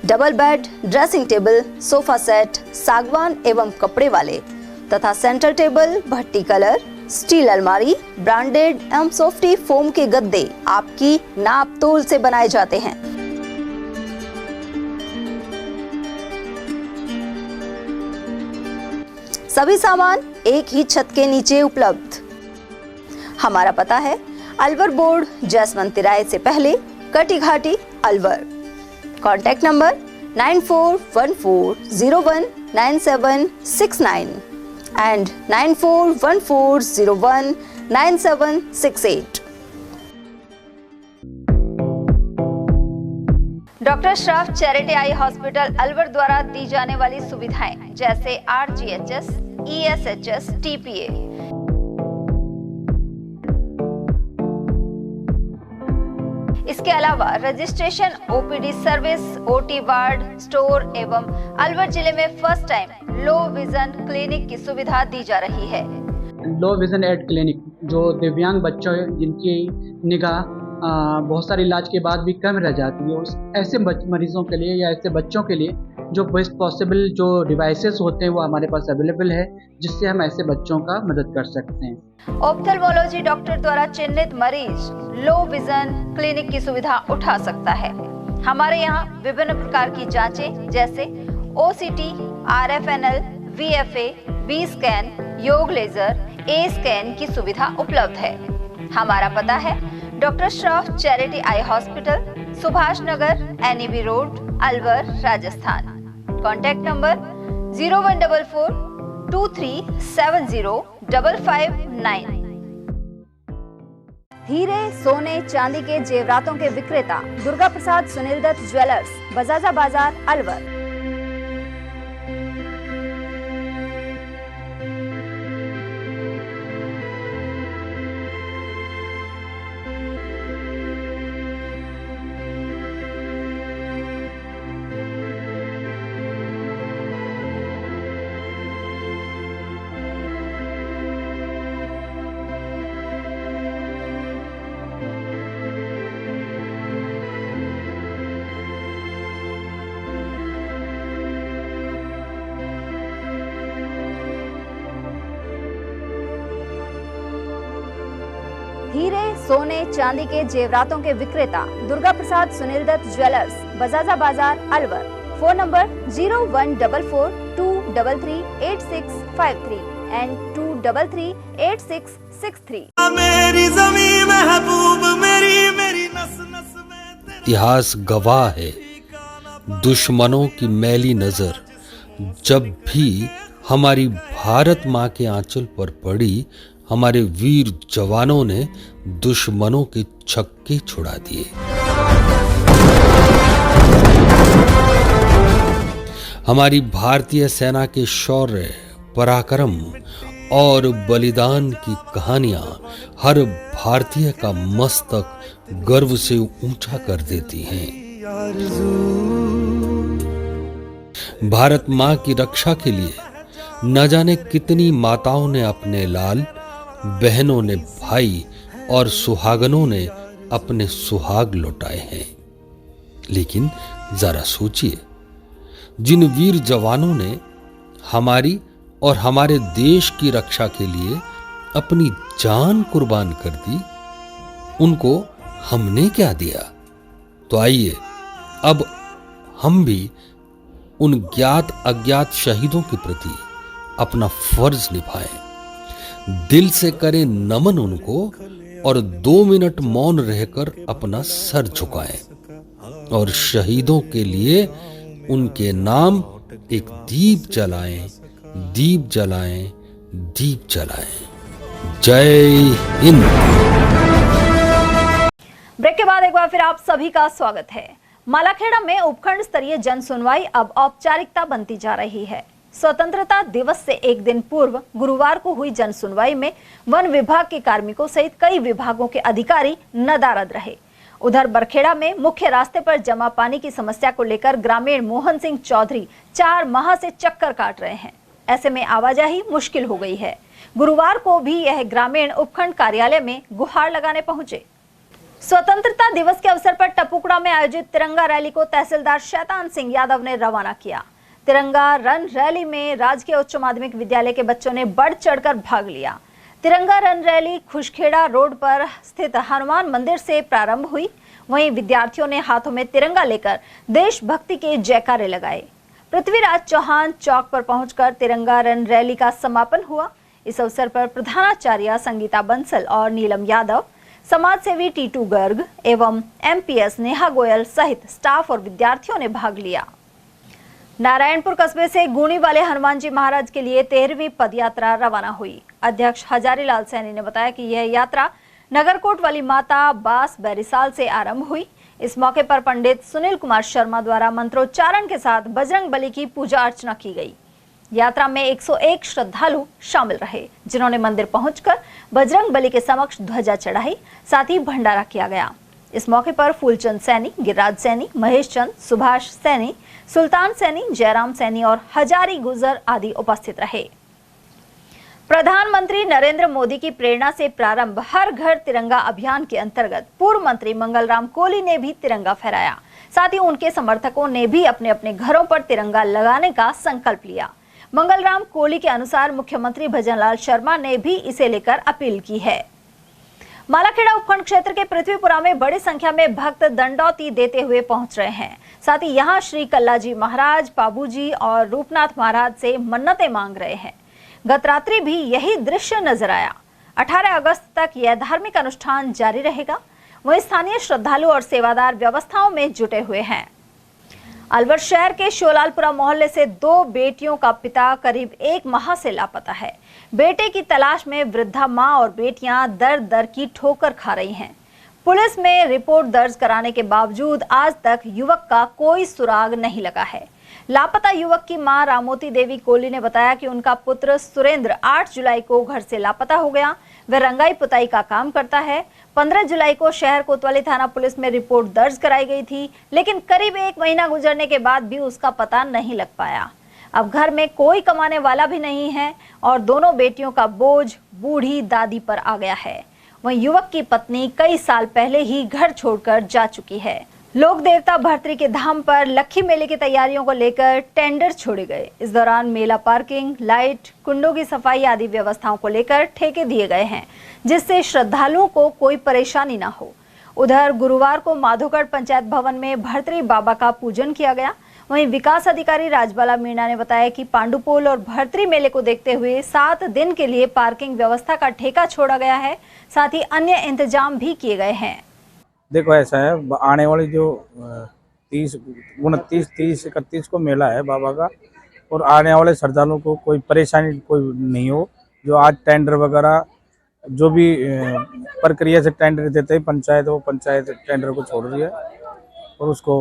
Double bed, dressing table, sofa set, सागवान एवं कपड़े वाले तथा सेंटर टेबल, भट्टी कलर, स्टील अलमारी, ब्रांडेड एवं सॉफ्टी फोम के गद्दे आपकी नाप तोल से बनाए जाते हैं। सभी सामान एक ही छत के नीचे उपलब्ध। हमारा पता है अलवर बोर्ड, जसवंत तिराहे से पहले, कटी घाटी, Alwar. Contact number 9414019769 and 9414019768। Doctor Shroff charity eye hospital Alwar द्वारा दी जाने वाली सुविधाएं जैसे RGHS, ESHS, TPA। इसके अलावा registration, OPD service, OT ward, store एवं अलवर जिले में first time low vision clinic की सुविधा दी जा रही है। लो विजन एड क्लिनिक जो दिव्यांग बच्चों जिनकी निगाह बहुत सारे इलाज के बाद भी कम रह जाती है, उस ऐसे मरीजों के लिए या ऐसे बच्चों के लिए जो बेस्ट पॉसिबल जो डिवाइसेस होते हैं वो हमारे पास अवेलेबल है, जिससे हम ऐसे बच्चों का मदद कर सकते हैं। ऑप्थेल्मोलॉजी डॉक्टर द्वारा चिन्हित मरीज लो विजन क्लिनिक की सुविधा उठा सकता है। हमारे यहाँ विभिन्न प्रकार की जांचें जैसे OCT, RFNL, VFA, B scan, YAG laser, A scan की सुविधा उपलब्ध है। हमारा पता है doctor Shroff charity eye hospital, Subhash Nagar, NEB road, Alwar, Rajasthan. Contact number 014423705559। हीरे, सोने, चांदी के जेवरातों के विक्रेता दुर्गा प्रसाद सुनील दत्त ज्वेलर्स, बजाजा बाजार, अलवर। हीरे, सोने, चांदी के जेवरातों के विक्रेता Durga Prasad Sunil Dutt jewellers, Bajaja Bazar, Alwar. Phone number 0144233863 and 2338663। मेरी ज़मीं महबूब मेरी नस नस में। इतिहास गवाह है, दुश्मनों की मैली नजर जब भी हमारी भारत माँ के आंचल पर पड़ी, हमारे वीर जवानों ने दुश्मनों के छक्के छुड़ा दिए। हमारी भारतीय सेना के शौर्य, पराक्रम और बलिदान की कहानियां हर भारतीय का मस्तक गर्व से ऊंचा कर देती हैं। भारत मां की रक्षा के लिए न जाने कितनी माताओं ने अपने लाल, बहनों ने भाई और सुहागनों ने अपने सुहाग लौटाए हैं। लेकिन जरा सोचिए, जिन वीर जवानों ने हमारी और हमारे देश की रक्षा के लिए अपनी जान कुर्बान कर दी, उनको हमने क्या दिया? तो आइए अब हम भी उन ज्ञात अज्ञात शहीदों के प्रति अपना फर्ज निभाएं। दिल से करें नमन उनको और 2 मिनट मौन रहकर अपना सर झुकाएं और शहीदों के लिए उनके नाम एक दीप जलाएं, दीप जलाएं, दीप जलाएं। जय हिंद। ब्रेक के बाद एक बार फिर आप सभी का स्वागत है। मालाखेड़ा में उपखंड स्तरीय जन सुनवाई अब औपचारिकता बनती जा रही है। स्वतंत्रता दिवस से एक दिन पूर्व गुरुवार को हुई जन सुनवाई में वन विभाग के कार्मिकों सहित कई विभागों के अधिकारी नदारद रहे। उधर बरखेड़ा में मुख्य रास्ते पर जमा पानी की समस्या को लेकर ग्रामीण मोहन सिंह चौधरी 4 माह से चक्कर काट रहे हैं। ऐसे में आवाजाही मुश्किल हो गई है। गुरुवार को भी यह ग्रामीण उपखंड कार्यालय में गुहार लगाने पहुंचे। स्वतंत्रता दिवस के अवसर पर टपुकड़ा में आयोजित तिरंगा रैली को तहसीलदार शैतान सिंह यादव ने रवाना किया। तिरंगा रन रैली में राजकीय उच्च माध्यमिक विद्यालय के बच्चों ने बढ़ चढ़कर भाग लिया। तिरंगा रन रैली खुशखेड़ा रोड पर स्थित हनुमान मंदिर से प्रारंभ हुई। वहीं विद्यार्थियों ने हाथों में तिरंगा लेकर देशभक्ति के जयकारे लगाए। पृथ्वीराज चौहान चौक पर पहुंचकर तिरंगा रन रैली का समापन हुआ। इस अवसर पर प्रधानाचार्य संगीता बंसल और नीलम यादव, समाज सेवी टीटू गर्ग एवं एमपीएस नेहा गोयल सहित स्टाफ और विद्यार्थियों ने भाग लिया। नारायणपुर कस्बे से गुणी वाले हनुमान जी महाराज के लिए 13वीं पदयात्रा रवाना हुई। अध्यक्ष हजारीलाल सैनी ने बताया कि यह यात्रा नगरकोट वाली माता बास बैरिसाल से आरंभ हुई। इस मौके पर पंडित सुनील कुमार शर्मा द्वारा मंत्रोच्चारण के साथ बजरंग बली की पूजा अर्चना की गई। यात्रा में 101 श्रद्धालु शामिल रहे, जिन्होंने मंदिर पहुंचकर बजरंग बली के समक्ष ध्वजा चढ़ाई। साथ ही भंडारा किया गया। इस मौके पर फूलचंद सैनी, गिरिराज सैनी, महेश चंद, सुभाष सैनी, सुल्तान सैनी, जयराम सैनी और हजारी गुजर आदि उपस्थित रहे। प्रधानमंत्री नरेंद्र मोदी की प्रेरणा से प्रारंभ हर घर तिरंगा अभियान के अंतर्गत पूर्व मंत्री मंगलराम कोली ने भी तिरंगा फहराया। साथ ही उनके समर्थकों ने भी अपने अपने घरों पर तिरंगा लगाने का संकल्प लिया। मंगलराम कोली के अनुसार मुख्यमंत्री भजनलाल शर्मा ने भी इसे लेकर अपील की है। मालाखेड़ा उपखंड क्षेत्र के पृथ्वीपुरा में बड़ी संख्या में भक्त दंडौती देते हुए पहुंच रहे हैं। साथ ही यहां श्री कल्लाजी महाराज, पाबूजी और रूपनाथ महाराज से मन्नतें मांग रहे हैं। गत रात्रि भी यही दृश्य नजर आया। 18 अगस्त तक यह धार्मिक अनुष्ठान जारी रहेगा। वहीं स्थानीय श्रद्धालु और सेवादार व्यवस्थाओं में जुटे हुए हैं। अलवर शहर के शोलालपुरा मोहल्ले से 2 बेटियों का पिता करीब 1 माह से लापता है। बेटे की तलाश में वृद्धा मां और बेटियां दर दर की ठोकर खा रही हैं। पुलिस में रिपोर्ट दर्ज कराने के बावजूद आज तक युवक का कोई सुराग नहीं लगा है। लापता युवक की मां रामोती देवी कोली ने बताया कि उनका पुत्र सुरेंद्र 8 जुलाई को घर से लापता हो गया। वह रंगाई पुताई का काम करता है। 15 जुलाई को शहर कोतवाली थाना पुलिस में रिपोर्ट दर्ज कराई गई थी, लेकिन करीब 1 महीना गुजरने के बाद भी उसका पता नहीं लग पाया। अब घर में कोई कमाने वाला भी नहीं है और दोनों बेटियों का बोझ बूढ़ी दादी पर आ गया है। वहीं युवक की पत्नी कई साल पहले ही घर छोड़कर जा चुकी है। लोक देवता भर्तरी के धाम पर लक्खी मेले की तैयारियों को लेकर टेंडर छोड़े गए। इस दौरान मेला पार्किंग, लाइट, कुंडों की सफाई आदि व्यवस्थाओं को लेकर ठेके दिए गए हैं, जिससे श्रद्धालुओं को कोई परेशानी न हो। उधर गुरुवार को माधोगढ़ पंचायत भवन में भर्तरी बाबा का पूजन किया गया। वहीं विकास अधिकारी राजबाला मीणा ने बताया कि पांडुपोल और भर्तरी मेले को देखते हुए 7 दिन के लिए पार्किंग व्यवस्था का ठेका छोड़ा गया है। साथ ही अन्य इंतजाम भी किए गए हैं। देखो ऐसा है, आने वाली जो 30, 29, 30, 31 को मेला है बाबा का, और आने वाले श्रद्धालुओं को कोई परेशानी कोई नहीं हो। जो आज टेंडर वगैरह जो भी प्रक्रिया से टेंडर देते हैं पंचायत, वो पंचायत टेंडर को छोड़ रही है और उसको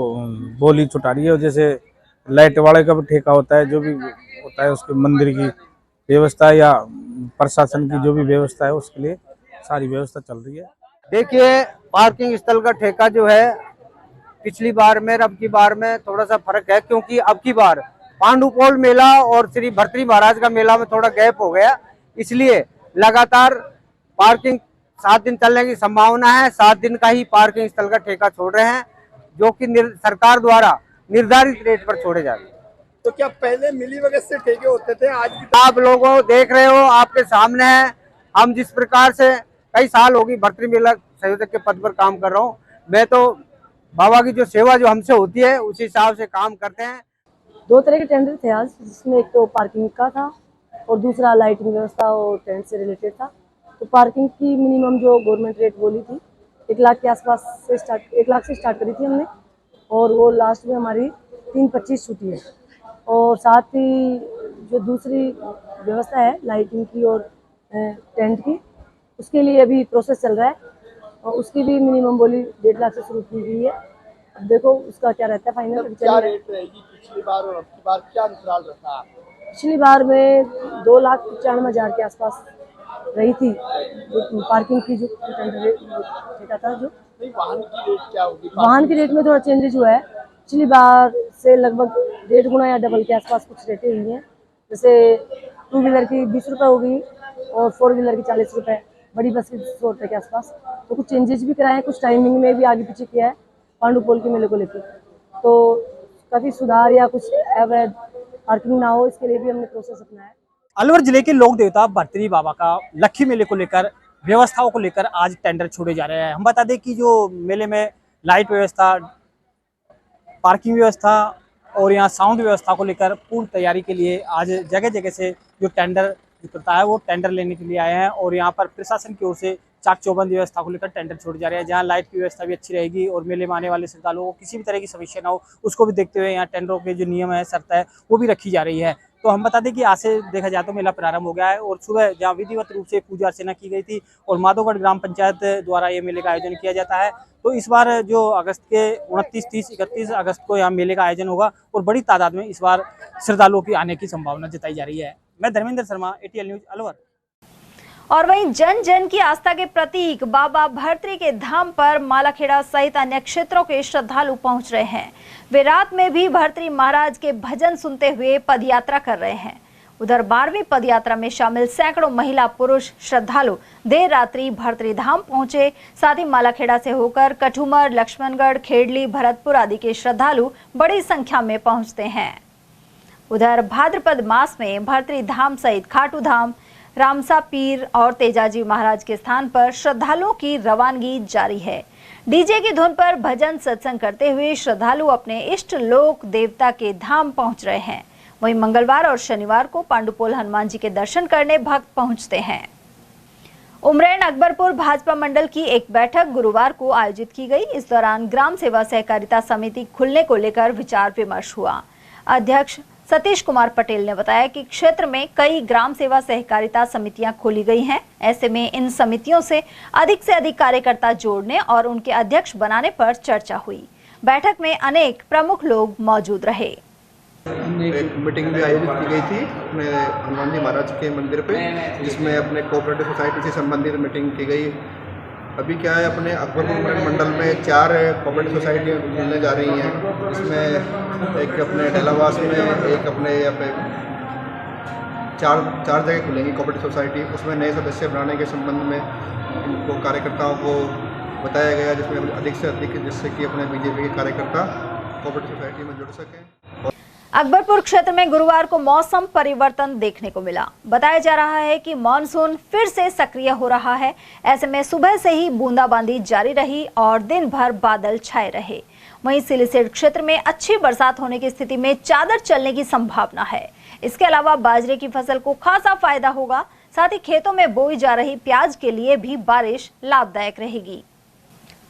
बोली छुटा रही है। और जैसे लाइट वाले का भी ठेका होता है, जो भी होता है उसके मंदिर की व्यवस्था या प्रशासन की जो भी व्यवस्था है उसके लिए सारी व्यवस्था चल रही है। देखिए, पार्किंग स्थल का ठेका जो है पिछली बार में और अब की बार में थोड़ा सा फर्क है, क्योंकि अब की बार पांडुपोल मेला और श्री भर्तरी महाराज का मेला में थोड़ा गैप हो गया, इसलिए लगातार पार्किंग 7 दिन चलने की संभावना है। 7 दिन का ही पार्किंग स्थल का ठेका छोड़ रहे हैं, जो कि सरकार द्वारा निर्धारित रेट पर छोड़े जा रहे हैं। तो क्या पहले मिली वगैरह से ठेके होते थे? आज आप लोगों देख रहे हो, आपके सामने है। हम जिस प्रकार से कई साल होगी भर्तरी मेला संयोजक के पद पर काम कर रहा हूँ, मैं तो बाबा की जो सेवा जो हमसे होती है उसी हिसाब से काम करते हैं। 2 तरह के टेंडर थे आज, जिसमें एक तो पार्किंग का था और दूसरा लाइटिंग व्यवस्था और टेंट से रिलेटेड था। तो पार्किंग की मिनिमम जो गवर्नमेंट रेट बोली थी 1 लाख के आसपास से 1 लाख से स्टार्ट करी थी हमने, और वो लास्ट में हमारी 325 छूटी है। और साथ ही जो दूसरी व्यवस्था है लाइटिंग की और टेंट की, उसके लिए अभी प्रोसेस चल रहा है और उसकी भी मिनिमम बोली 1.5 लाख से शुरू की गई है। अब देखो उसका क्या रहता है फाइनल। क्या रेट रहेगी पिछली बार और अब की बार क्या अंतराल रखा? पिछली बार में 2,95,000 के आसपास रही थी जो पार्किंग की जो ठेका था। जो वाहन की रेट क्या होगी? वाहन के रेट में थोड़ा चेंजेज हुआ है, पिछली बार से लगभग 1.5 गुना या डबल के आसपास कुछ रेटें हुई हैं। जैसे 2 व्हीलर की 20 रुपये हो गई और 4 व्हीलर की 40 रुपये, बड़ी बस की 100 रुपये के आसपास। तो कुछ चेंजेस भी कराए हैं, कुछ टाइमिंग में भी आगे पीछे किया है पांडुपोल के मेले को लेकर। तो काफ़ी सुधार या कुछ अवैध पार्किंग ना हो, इसके लिए भी हमने प्रोसेस अपनाया है। अलवर जिले के लोक देवता भर्तृहरि बाबा का लक्खी मेले को लेकर व्यवस्थाओं को लेकर आज टेंडर छोड़े जा रहे हैं। हम बता दें कि जो मेले में लाइट व्यवस्था, पार्किंग व्यवस्था और यहाँ साउंड व्यवस्था को लेकर पूर्ण तैयारी के लिए आज जगह जगह से जो टेंडर करता है वो टेंडर लेने के लिए आए हैं। और यहाँ पर प्रशासन की ओर से चाक चौबंद व्यवस्था को लेकर टेंडर छोड़े जा रहे हैं, जहाँ लाइट की व्यवस्था भी अच्छी रहेगी और मेले में आने वाले श्रद्धालुओं को किसी भी तरह की समस्या ना हो, उसको भी देखते हुए यहाँ टेंडरों के जो नियम है, शर्त है, वो भी रखी जा रही है। तो हम बता दें कि आज से देखा जाए तो मेला प्रारंभ हो गया है और सुबह जहाँ विधिवत रूप से पूजा अर्चना की गई थी और माधोगढ़ ग्राम पंचायत द्वारा ये मेले का आयोजन किया जाता है। तो इस बार जो अगस्त के 29, 30, 31 अगस्त को यहाँ मेले का आयोजन होगा और बड़ी तादाद में इस बार श्रद्धालुओं की आने की संभावना जताई जा रही है। मैं धर्मेंद्र शर्मा, ATL न्यूज, अलवर। और वहीं जन जन की आस्था के प्रतीक बाबा भर्तृहरि के धाम पर मालाखेड़ा सहित अन्य क्षेत्रों के श्रद्धालु पहुंच रहे हैं। वे रात में भी भर्तृहरि महाराज के भजन सुनते हुए पदयात्रा कर रहे हैं। उधर 12वीं पदयात्रा में शामिल सैकड़ों महिला पुरुष श्रद्धालु देर रात्रि भर्तृहरि धाम पहुंचे। साथ ही मालाखेड़ा से होकर कठुमर, लक्ष्मणगढ़, खेड़ली, भरतपुर आदि के श्रद्धालु बड़ी संख्या में पहुंचते हैं। उधर भाद्रपद मास में भर्तृहरि धाम सहित खाटू धाम, रामसा पीर और तेजाजी महाराज के स्थान पर श्रद्धालुओं की रवानगी जारी है। डीजे की धुन पर भजन सत्संग करते हुए श्रद्धालु अपने इष्ट लोक देवता के धाम पहुंच रहे हैं। वहीं मंगलवार और शनिवार को पांडुपोल हनुमान जी के दर्शन करने भक्त पहुंचते हैं। उमरैन अकबरपुर भाजपा मंडल की एक बैठक गुरुवार को आयोजित की गई। इस दौरान ग्राम सेवा सहकारिता समिति खुलने को लेकर विचार विमर्श हुआ। अध्यक्ष सतीश कुमार पटेल ने बताया कि क्षेत्र में कई ग्राम सेवा सहकारिता समितियां खोली गई हैं। ऐसे में इन समितियों से अधिक कार्यकर्ता जोड़ने और उनके अध्यक्ष बनाने पर चर्चा हुई। बैठक में अनेक प्रमुख लोग मौजूद रहे। एक मीटिंग भी आयोजित की गई थी अपने हनुमान जी महाराज के मंदिर पे, जिसमें अपने कोऑपरेटिव सोसाइटी से संबंधित मीटिंग की गई। अभी क्या है, अपने अकबरपुर मंडल में 4 कोऑपरेटिव सोसाइटियाँ खुलने जा रही हैं। इसमें एक अपने डेलावास में, एक अपने यहाँ पे 4 जगह खुलेंगी कोऑपरेटिव सोसाइटी। उसमें नए सदस्य बनाने के संबंध में इनको कार्यकर्ताओं को बताया गया, जिसमें अधिक से अधिक, जिससे कि अपने बीजेपी के कार्यकर्ता कोऑपरेटिव सोसाइटी में जुड़ सकें। अकबरपुर क्षेत्र में गुरुवार को मौसम परिवर्तन देखने को मिला। बताया जा रहा है कि मानसून फिर से सक्रिय हो रहा है। ऐसे में सुबह से ही बूंदाबांदी जारी रही और दिन भर बादल छाए रहे। वहीं सिलीसेड क्षेत्र में अच्छी बरसात होने की स्थिति में चादर चलने की संभावना है। इसके अलावा बाजरे की फसल को खासा फायदा होगा। साथ ही खेतों में बोई जा रही प्याज के लिए भी बारिश लाभदायक रहेगी।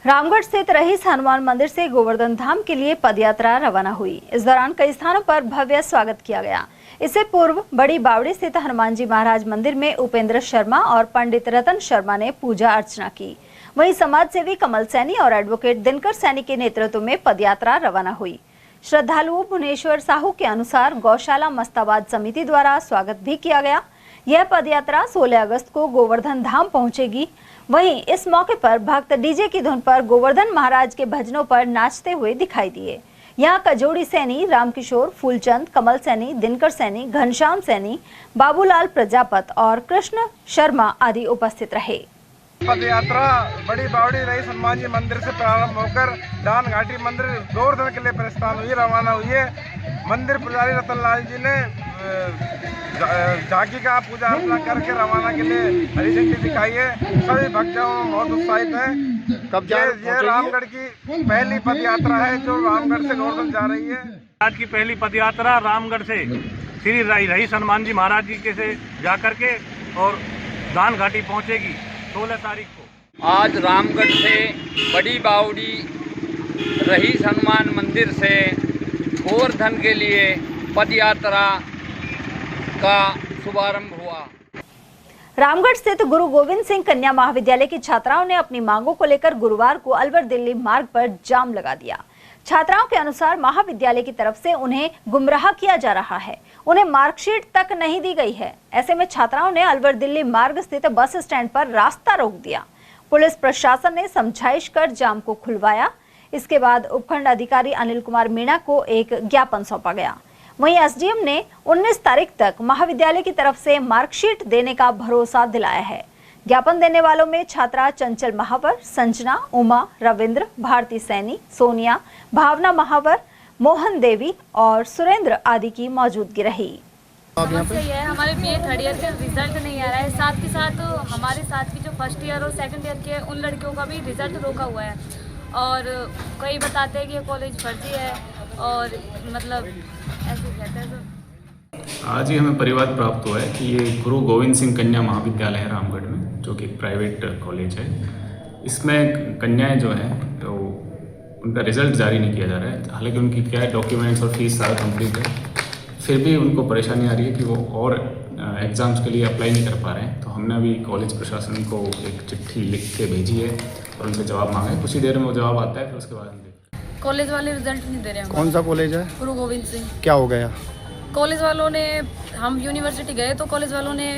रामगढ़ स्थित रईस हनुमान मंदिर से गोवर्धन धाम के लिए पदयात्रा रवाना हुई। इस दौरान कई स्थानों पर भव्य स्वागत किया गया। इससे पूर्व बड़ी बावड़ी स्थित हनुमान जी महाराज मंदिर में उपेंद्र शर्मा और पंडित रतन शर्मा ने पूजा अर्चना की। वहीं समाज सेवी कमल सैनी और एडवोकेट दिनकर सैनी के नेतृत्व में पदयात्रा रवाना हुई। श्रद्धालुओं भुवनेश्वर साहू के अनुसार गौशाला मस्ताबाद समिति द्वारा स्वागत भी किया गया। यह पदयात्रा 16 अगस्त को गोवर्धन धाम पहुंचेगी। वहीं इस मौके पर भक्त डीजे की धुन पर गोवर्धन महाराज के भजनों पर नाचते हुए दिखाई दिए। यहाँ कजोड़ी सैनी, रामकिशोर, फूलचंद, कमल सैनी, दिनकर सैनी, घनश्याम सैनी, बाबूलाल प्रजापत और कृष्ण शर्मा आदि उपस्थित रहे। पदयात्रा बड़ी बावड़ी रईस हनुमान जी मंदिर से प्रारंभ होकर दान घाटी मंदिर गोवर्धन के लिए प्रस्थान हुई, रवाना हुई है। मंदिर पुजारी रतनलाल जी ने झांकी का पूजा अर्चना करके रवाना के लिए हरी झंडी दिखाई है। सभी भक्तों बहुत उत्साहित हैं। ये रामगढ़ की पहली पदयात्रा है जो रामगढ़ से गोवर्धन जा रही है। आज की पहली पदयात्रा रामगढ़ से श्री रईस हनुमान जी महाराज जी के से जा करके और दान घाटी पहुंचेगी 16 तारीख को। आज रामगढ़ से बड़ी बावड़ी रईस हनुमान मंदिर से गोवर्धन के लिए पद यात्रा का शुभारंभ हुआ। रामगढ़ स्थित गुरु गोविंद सिंह कन्या महाविद्यालय की छात्राओं ने अपनी मांगों को लेकर गुरुवार को अलवर दिल्ली मार्ग पर जाम लगा दिया। छात्राओं के अनुसार महाविद्यालय की तरफ से उन्हें गुमराह किया जा रहा है, उन्हें मार्कशीट तक नहीं दी गई है। ऐसे में छात्राओं ने अलवर दिल्ली मार्ग स्थित बस स्टैंड पर रास्ता रोक दिया। पुलिस प्रशासन ने समझाइश कर जाम को खुलवाया। इसके बाद उपखंड अधिकारी अनिल कुमार मीणा को एक ज्ञापन सौंपा गया। वहीं एसडीएम ने 19 तारीख तक महाविद्यालय की तरफ से मार्कशीट देने का भरोसा दिलाया है। ज्ञापन देने वालों में छात्रा चंचल महावर, संजना, उमा, रविंद्र, भारती सैनी, सोनिया, भावना महावर, मोहन देवी और सुरेंद्र आदि की मौजूदगी रही। समस्या ये है, हमारे बीए थर्ड ईयर का रिजल्ट नहीं आ रहा है। साथ के साथ हमारे साथ की जो फर्स्ट ईयर और सेकंड ईयर के उन लड़कियों का भी रिजल्ट रोका हुआ है और कई बताते हैं कि ये कॉलेज फर्जी है और मतलब ऐसे कहते हैं। आज ही हमें परिवाद प्राप्त हुआ है कि ये गुरु गोविंद सिंह कन्या महाविद्यालय है रामगढ़ में, जो कि एक प्राइवेट कॉलेज है। इसमें कन्याएं जो हैं तो उनका रिजल्ट जारी नहीं किया जा रहा है। हालांकि उनकी क्या है डॉक्यूमेंट्स और फीस सारा कंप्लीट है, फिर भी उनको परेशानी आ रही है कि वो और एग्ज़ाम्स के लिए अप्लाई नहीं कर पा रहे हैं। तो हमने अभी कॉलेज प्रशासन को एक चिट्ठी लिख के भेजी है और उनसे जवाब मांगा है। कुछ ही देर में वो जवाब आता है, फिर उसके बाद हम देखते हैं। कॉलेज वाले रिजल्ट नहीं दे रहे हैं। कौन सा कॉलेज है? गुरु गोविंद सिंह। क्या हो गया? कॉलेज वालों ने, हम यूनिवर्सिटी गए तो कॉलेज वालों ने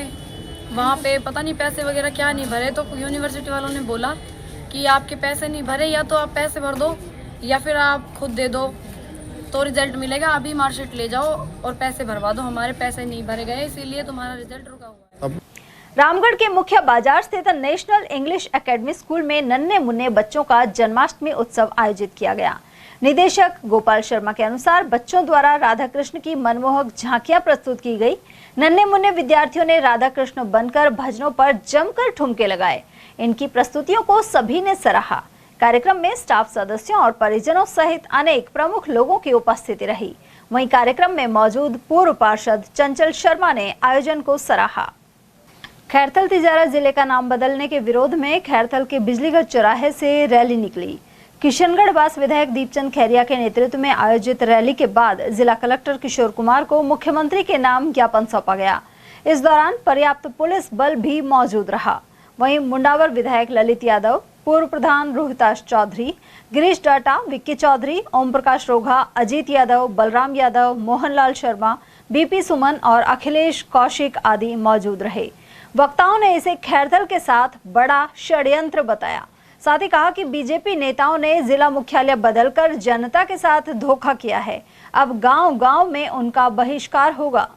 वहाँ पे पता नहीं पैसे वगैरह क्या नहीं भरे, तो यूनिवर्सिटी वालों ने बोला कि आपके पैसे नहीं भरे, या तो आप पैसे भर दो या फिर आप खुद दे दो तो रिजल्ट मिलेगा। अभी मार्कशीट ले जाओ और पैसे भरवा दो। हमारे पैसे नहीं भरे गए, इसीलिए तुम्हारा रिजल्ट रुका हुआ है। रामगढ़ के मुख्य बाजार स्थित नेशनल इंग्लिश एकेडमी स्कूल में नन्हे मुन्ने बच्चों का जन्माष्टमी उत्सव आयोजित किया गया। निदेशक गोपाल शर्मा के अनुसार बच्चों द्वारा राधा कृष्ण की मनमोहक झांकियां प्रस्तुत की गई। नन्हे मुन्ने विद्यार्थियों ने राधा कृष्ण बनकर भजनों पर जमकर ठुमके लगाए। इनकी प्रस्तुतियों को सभी ने सराहा। कार्यक्रम में स्टाफ सदस्यों और परिजनों सहित अनेक प्रमुख लोगों की उपस्थिति रही। वहीं कार्यक्रम में मौजूद पूर्व पार्षद चंचल शर्मा ने आयोजन को सराहा। खैरथल तिजारा जिले का नाम बदलने के विरोध में खैरथल के बिजलीगढ़ चौराहे से रैली निकली। किशनगढ़ वास विधायक दीपचंद खैरिया के नेतृत्व में आयोजित रैली के बाद जिला कलेक्टर किशोर कुमार को मुख्यमंत्री के नाम ज्ञापन सौंपा गया। इस दौरान पर्याप्त पुलिस बल भी मौजूद रहा। वहीं मुंडावर विधायक ललित यादव, पूर्व प्रधान रोहिताश चौधरी, गिरीश डाटा, विक्की चौधरी, ओम प्रकाश रोघा, अजीत यादव, बलराम यादव, मोहनलाल शर्मा, बीपी सुमन और अखिलेश कौशिक आदि मौजूद रहे। वक्ताओं ने इसे खैरथल के साथ बड़ा षड्यंत्र बताया। साथ ही कहा कि बीजेपी नेताओं ने जिला मुख्यालय बदलकर जनता के साथ धोखा किया है। अब गांव-गांव में उनका बहिष्कार होगा।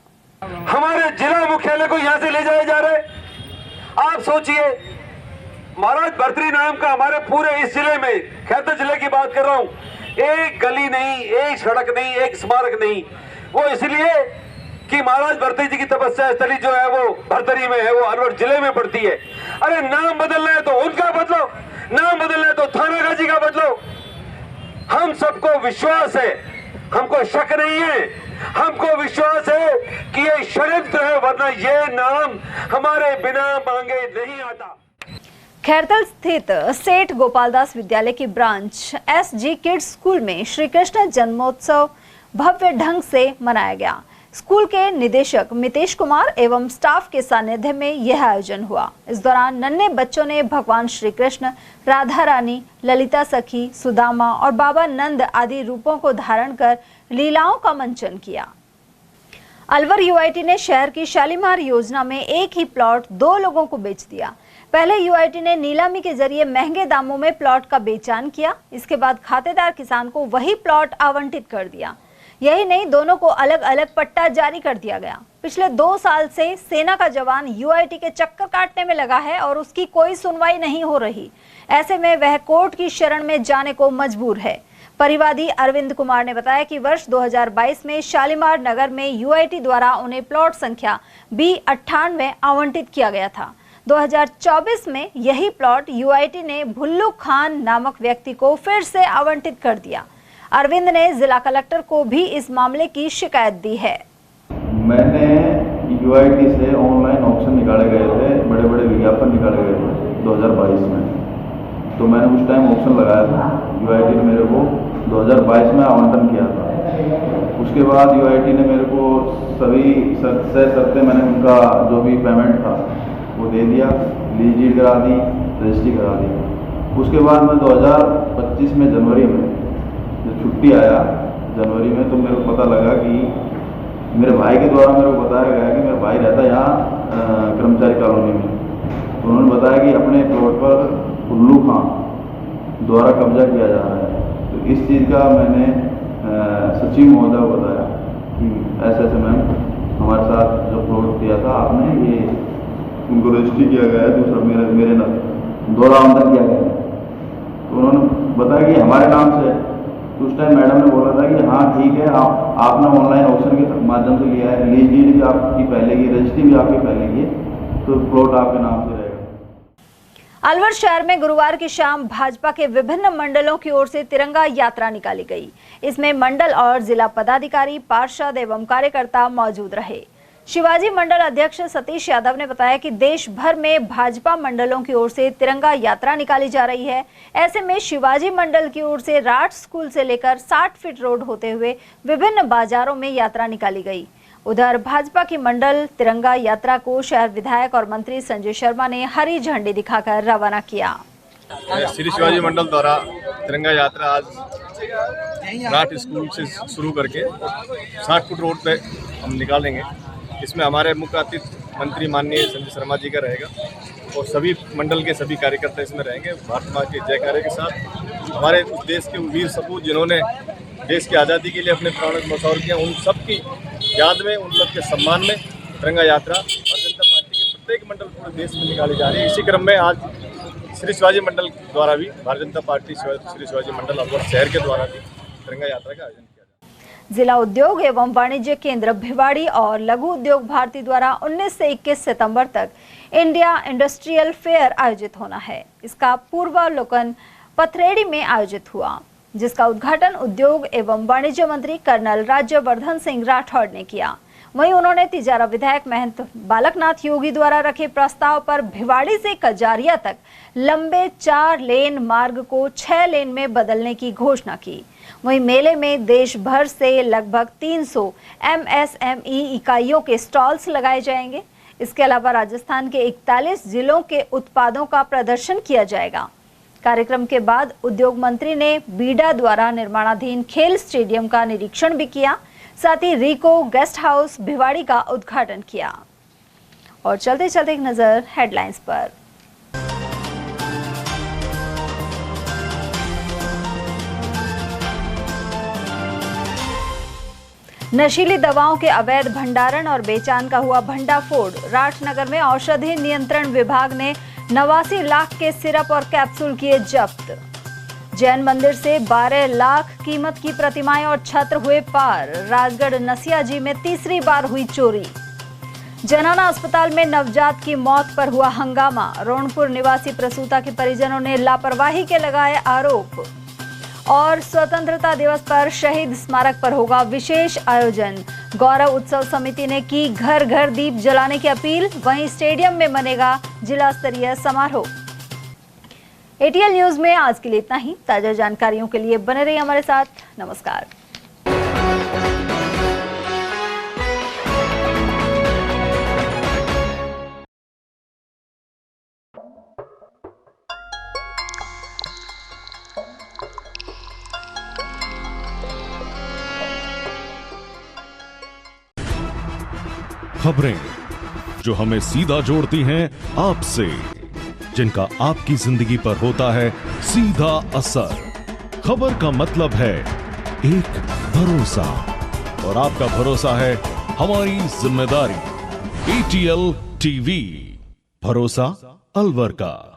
हमारे जिला मुख्यालय को यहाँ से ले जाया जा रहा है। आप सोचिए, महाराज भर्तृहरि नाम का हमारे पूरे इस जिले में, खैरथल जिले की बात कर रहा हूँ, एक गली नहीं, एक सड़क नहीं, एक स्मारक नहीं। वो इसलिए कि महाराज भर्तृहरि जी की तपस्या स्थली जो है वो भर्तरी में है, वो अलवर जिले में पड़ती है। अरे नाम बदलना है तो उनका बदलो, नाम बदलना है तो थानागाजी का बदलो। हम सबको विश्वास है, हमको शक नहीं है, हमको विश्वास है कि ये षड्यंत्र है, वरना ये नाम हमारे बिना मांगे नहीं आता। खैरथल स्थित सेठ गोपालदास विद्यालय की ब्रांच एसजी किड्स स्कूल में श्री कृष्ण जन्मोत्सव भव्य ढंग से मनाया गया। स्कूल के निदेशक मितेश कुमार एवं स्टाफ के सानिध्य में यह आयोजन हुआ। इस दौरान नन्हे बच्चों ने भगवान श्री कृष्ण, राधा रानी, ललिता सखी, सुदामा और बाबा नंद आदि रूपों को धारण कर लीलाओं का मंचन किया। अलवर यूआईटी ने शहर की शालीमार योजना में एक ही प्लॉट 2 लोगों को बेच दिया। पहले यूआईटी ने नीलामी के जरिए महंगे दामों में प्लॉट का बेचान किया। इसके बाद खातेदार किसान को वही प्लॉट आवंटित कर दिया। यही नहीं, दोनों को अलग अलग पट्टा जारी कर दिया गया। पिछले 2 साल से सेना का जवान यूआईटी के चक्कर काटने में लगा है और उसकी कोई सुनवाई नहीं हो रही। ऐसे में वह कोर्ट की शरण में जाने को मजबूर है। परिवादी अरविंद कुमार ने बताया कि वर्ष 2022 में शालीमार नगर में यूआईटी द्वारा उन्हें प्लॉट संख्या B98 आवंटित किया गया था। 2024 में यही प्लॉट यूआईटी ने भुल्लू खान नामक व्यक्ति को फिर से आवंटित कर दिया। अरविंद ने जिला कलेक्टर को भी इस मामले की शिकायत दी है। मैंने UIT से ऑनलाइन ऑप्शन निकाले गए थे, बड़े बड़े विज्ञापन निकाले गए थे 2022 में। तो मैंने उस टाइम ऑप्शन लगाया था। UIT ने मेरे को 2022 में आवंटन किया था। उसके बाद UIT ने मेरे को सभी शर्तें मैंने उनका जो भी पेमेंट था वो दे दिया, लीज डीड करा दी, रजिस्ट्री करा दी। उसके बाद मैं 2025 में जनवरी में जब छुट्टी आया जनवरी में, तो मेरे को पता लगा कि मेरे भाई के द्वारा मेरे को बताया गया कि मेरा भाई रहता है यहाँ कर्मचारी कॉलोनी में। तो उन्होंने बताया कि अपने प्लॉट पर उल्लू खां द्वारा कब्जा किया जा रहा है। तो इस चीज़ का मैंने सचिव महोदय को बताया कि ऐसे मैम हमारे साथ जो प्लॉट दिया था आपने, ये उनको रजिस्ट्री किया गया है, दूसरा मेरे द्वारा आवंटन किया गया है। तो उन्होंने बताया कि हमारे नाम से। तो उस टाइम मैडम ने बोला था कि हाँ ठीक है, आपने ऑनलाइन ऑप्शन के माध्यम से लिया है, लीज डीड भी आपकी पहले की, रजिस्ट्री भी आपकी पहले की, तो प्लॉट आपके नाम से रहेगा। अलवर शहर में गुरुवार की शाम भाजपा के विभिन्न मंडलों की ओर से तिरंगा यात्रा निकाली गई। इसमें मंडल और जिला पदाधिकारी, पार्षद एवं कार्यकर्ता मौजूद रहे। शिवाजी मंडल अध्यक्ष सतीश यादव ने बताया कि देश भर में भाजपा मंडलों की ओर से तिरंगा यात्रा निकाली जा रही है। ऐसे में शिवाजी मंडल की ओर से राठ स्कूल से लेकर 60 फीट रोड होते हुए विभिन्न बाजारों में यात्रा निकाली गई। उधर भाजपा की मंडल तिरंगा यात्रा को शहर विधायक और मंत्री संजय शर्मा ने हरी झंडी दिखाकर रवाना किया। श्री शिवाजी मंडल द्वारा तिरंगा यात्रा आज राठ स्कूल से शुरू करके 60 फुट रोड पे हम निकालेंगे। इसमें हमारे मुख्य अतिथि मंत्री माननीय संजय शर्मा जी का रहेगा और सभी मंडल के सभी कार्यकर्ता इसमें रहेंगे। भारत माँ के जयकारे के साथ हमारे देश के वीर सपूत जिन्होंने देश की आज़ादी के लिए अपने प्राणों को न्यौछावर किया, उन सब की याद में, उन सब के सम्मान में तिरंगा यात्रा भारतीय जनता पार्टी के प्रत्येक मंडल पूरे देश में निकाली जा रही है। इसी क्रम में आज श्री शिवाजी मंडल द्वारा भी भारतीय जनता पार्टी श्री शिवाजी मंडल अलवर शहर के द्वारा भी तिरंगा यात्रा का आयोजन किया जाए। जिला उद्योग एवं वाणिज्य केंद्र भिवाड़ी और लघु उद्योग भारती द्वारा 19 से 21 सितंबर तक इंडिया इंडस्ट्रियल फेयर आयोजित होना है। इसका पूर्वावलोकन पथरेड़ी में आयोजित हुआ, जिसका उद्घाटन उद्योग एवं वाणिज्य मंत्री कर्नल राज्यवर्धन सिंह राठौड़ ने किया। वहीं उन्होंने तिजारा विधायक महंत बालकनाथ योगी द्वारा रखे प्रस्ताव पर भिवाड़ी से कजारिया तक लंबे 4 लेन मार्ग को 6 लेन में बदलने की घोषणा की। वहीं मेले में देश भर से लगभग 300 MSME इकाइयों के स्टॉल्स लगाए जाएंगे। इसके अलावा राजस्थान के 41 जिलों के उत्पादों का प्रदर्शन किया जाएगा। कार्यक्रम के बाद उद्योग मंत्री ने बीडा द्वारा निर्माणाधीन खेल स्टेडियम का निरीक्षण भी किया। साथ ही रिको गेस्ट हाउस भिवाड़ी का उद्घाटन किया। और चलते चलते एक नजर हेडलाइंस पर। नशीली दवाओं के अवैध भंडारण और बेचान का हुआ भंडाफोड़। राठनगर में औषधि नियंत्रण विभाग ने 89 लाख के सिरप और कैप्सूल किए जब्त। जैन मंदिर से 12 लाख कीमत की प्रतिमाएं और छत्र हुए पार। राजगढ़ नसिया जी में तीसरी बार हुई चोरी। जनाना अस्पताल में नवजात की मौत पर हुआ हंगामा। रोनपुर निवासी प्रसूता के परिजनों ने लापरवाही के लगाए आरोप। और स्वतंत्रता दिवस पर शहीद स्मारक पर होगा विशेष आयोजन। गौरव उत्सव समिति ने की घर घर दीप जलाने की अपील। वहीं स्टेडियम में बनेगा जिला स्तरीय समारोह। ATL न्यूज में आज के लिए इतना ही। ताजा जानकारियों के लिए बने रहिए हमारे साथ। नमस्कार। खबरें जो हमें सीधा जोड़ती हैं आपसे, जिनका आपकी जिंदगी पर होता है सीधा असर। खबर का मतलब है एक भरोसा, और आपका भरोसा है हमारी जिम्मेदारी। ATL TV, भरोसा अलवर का।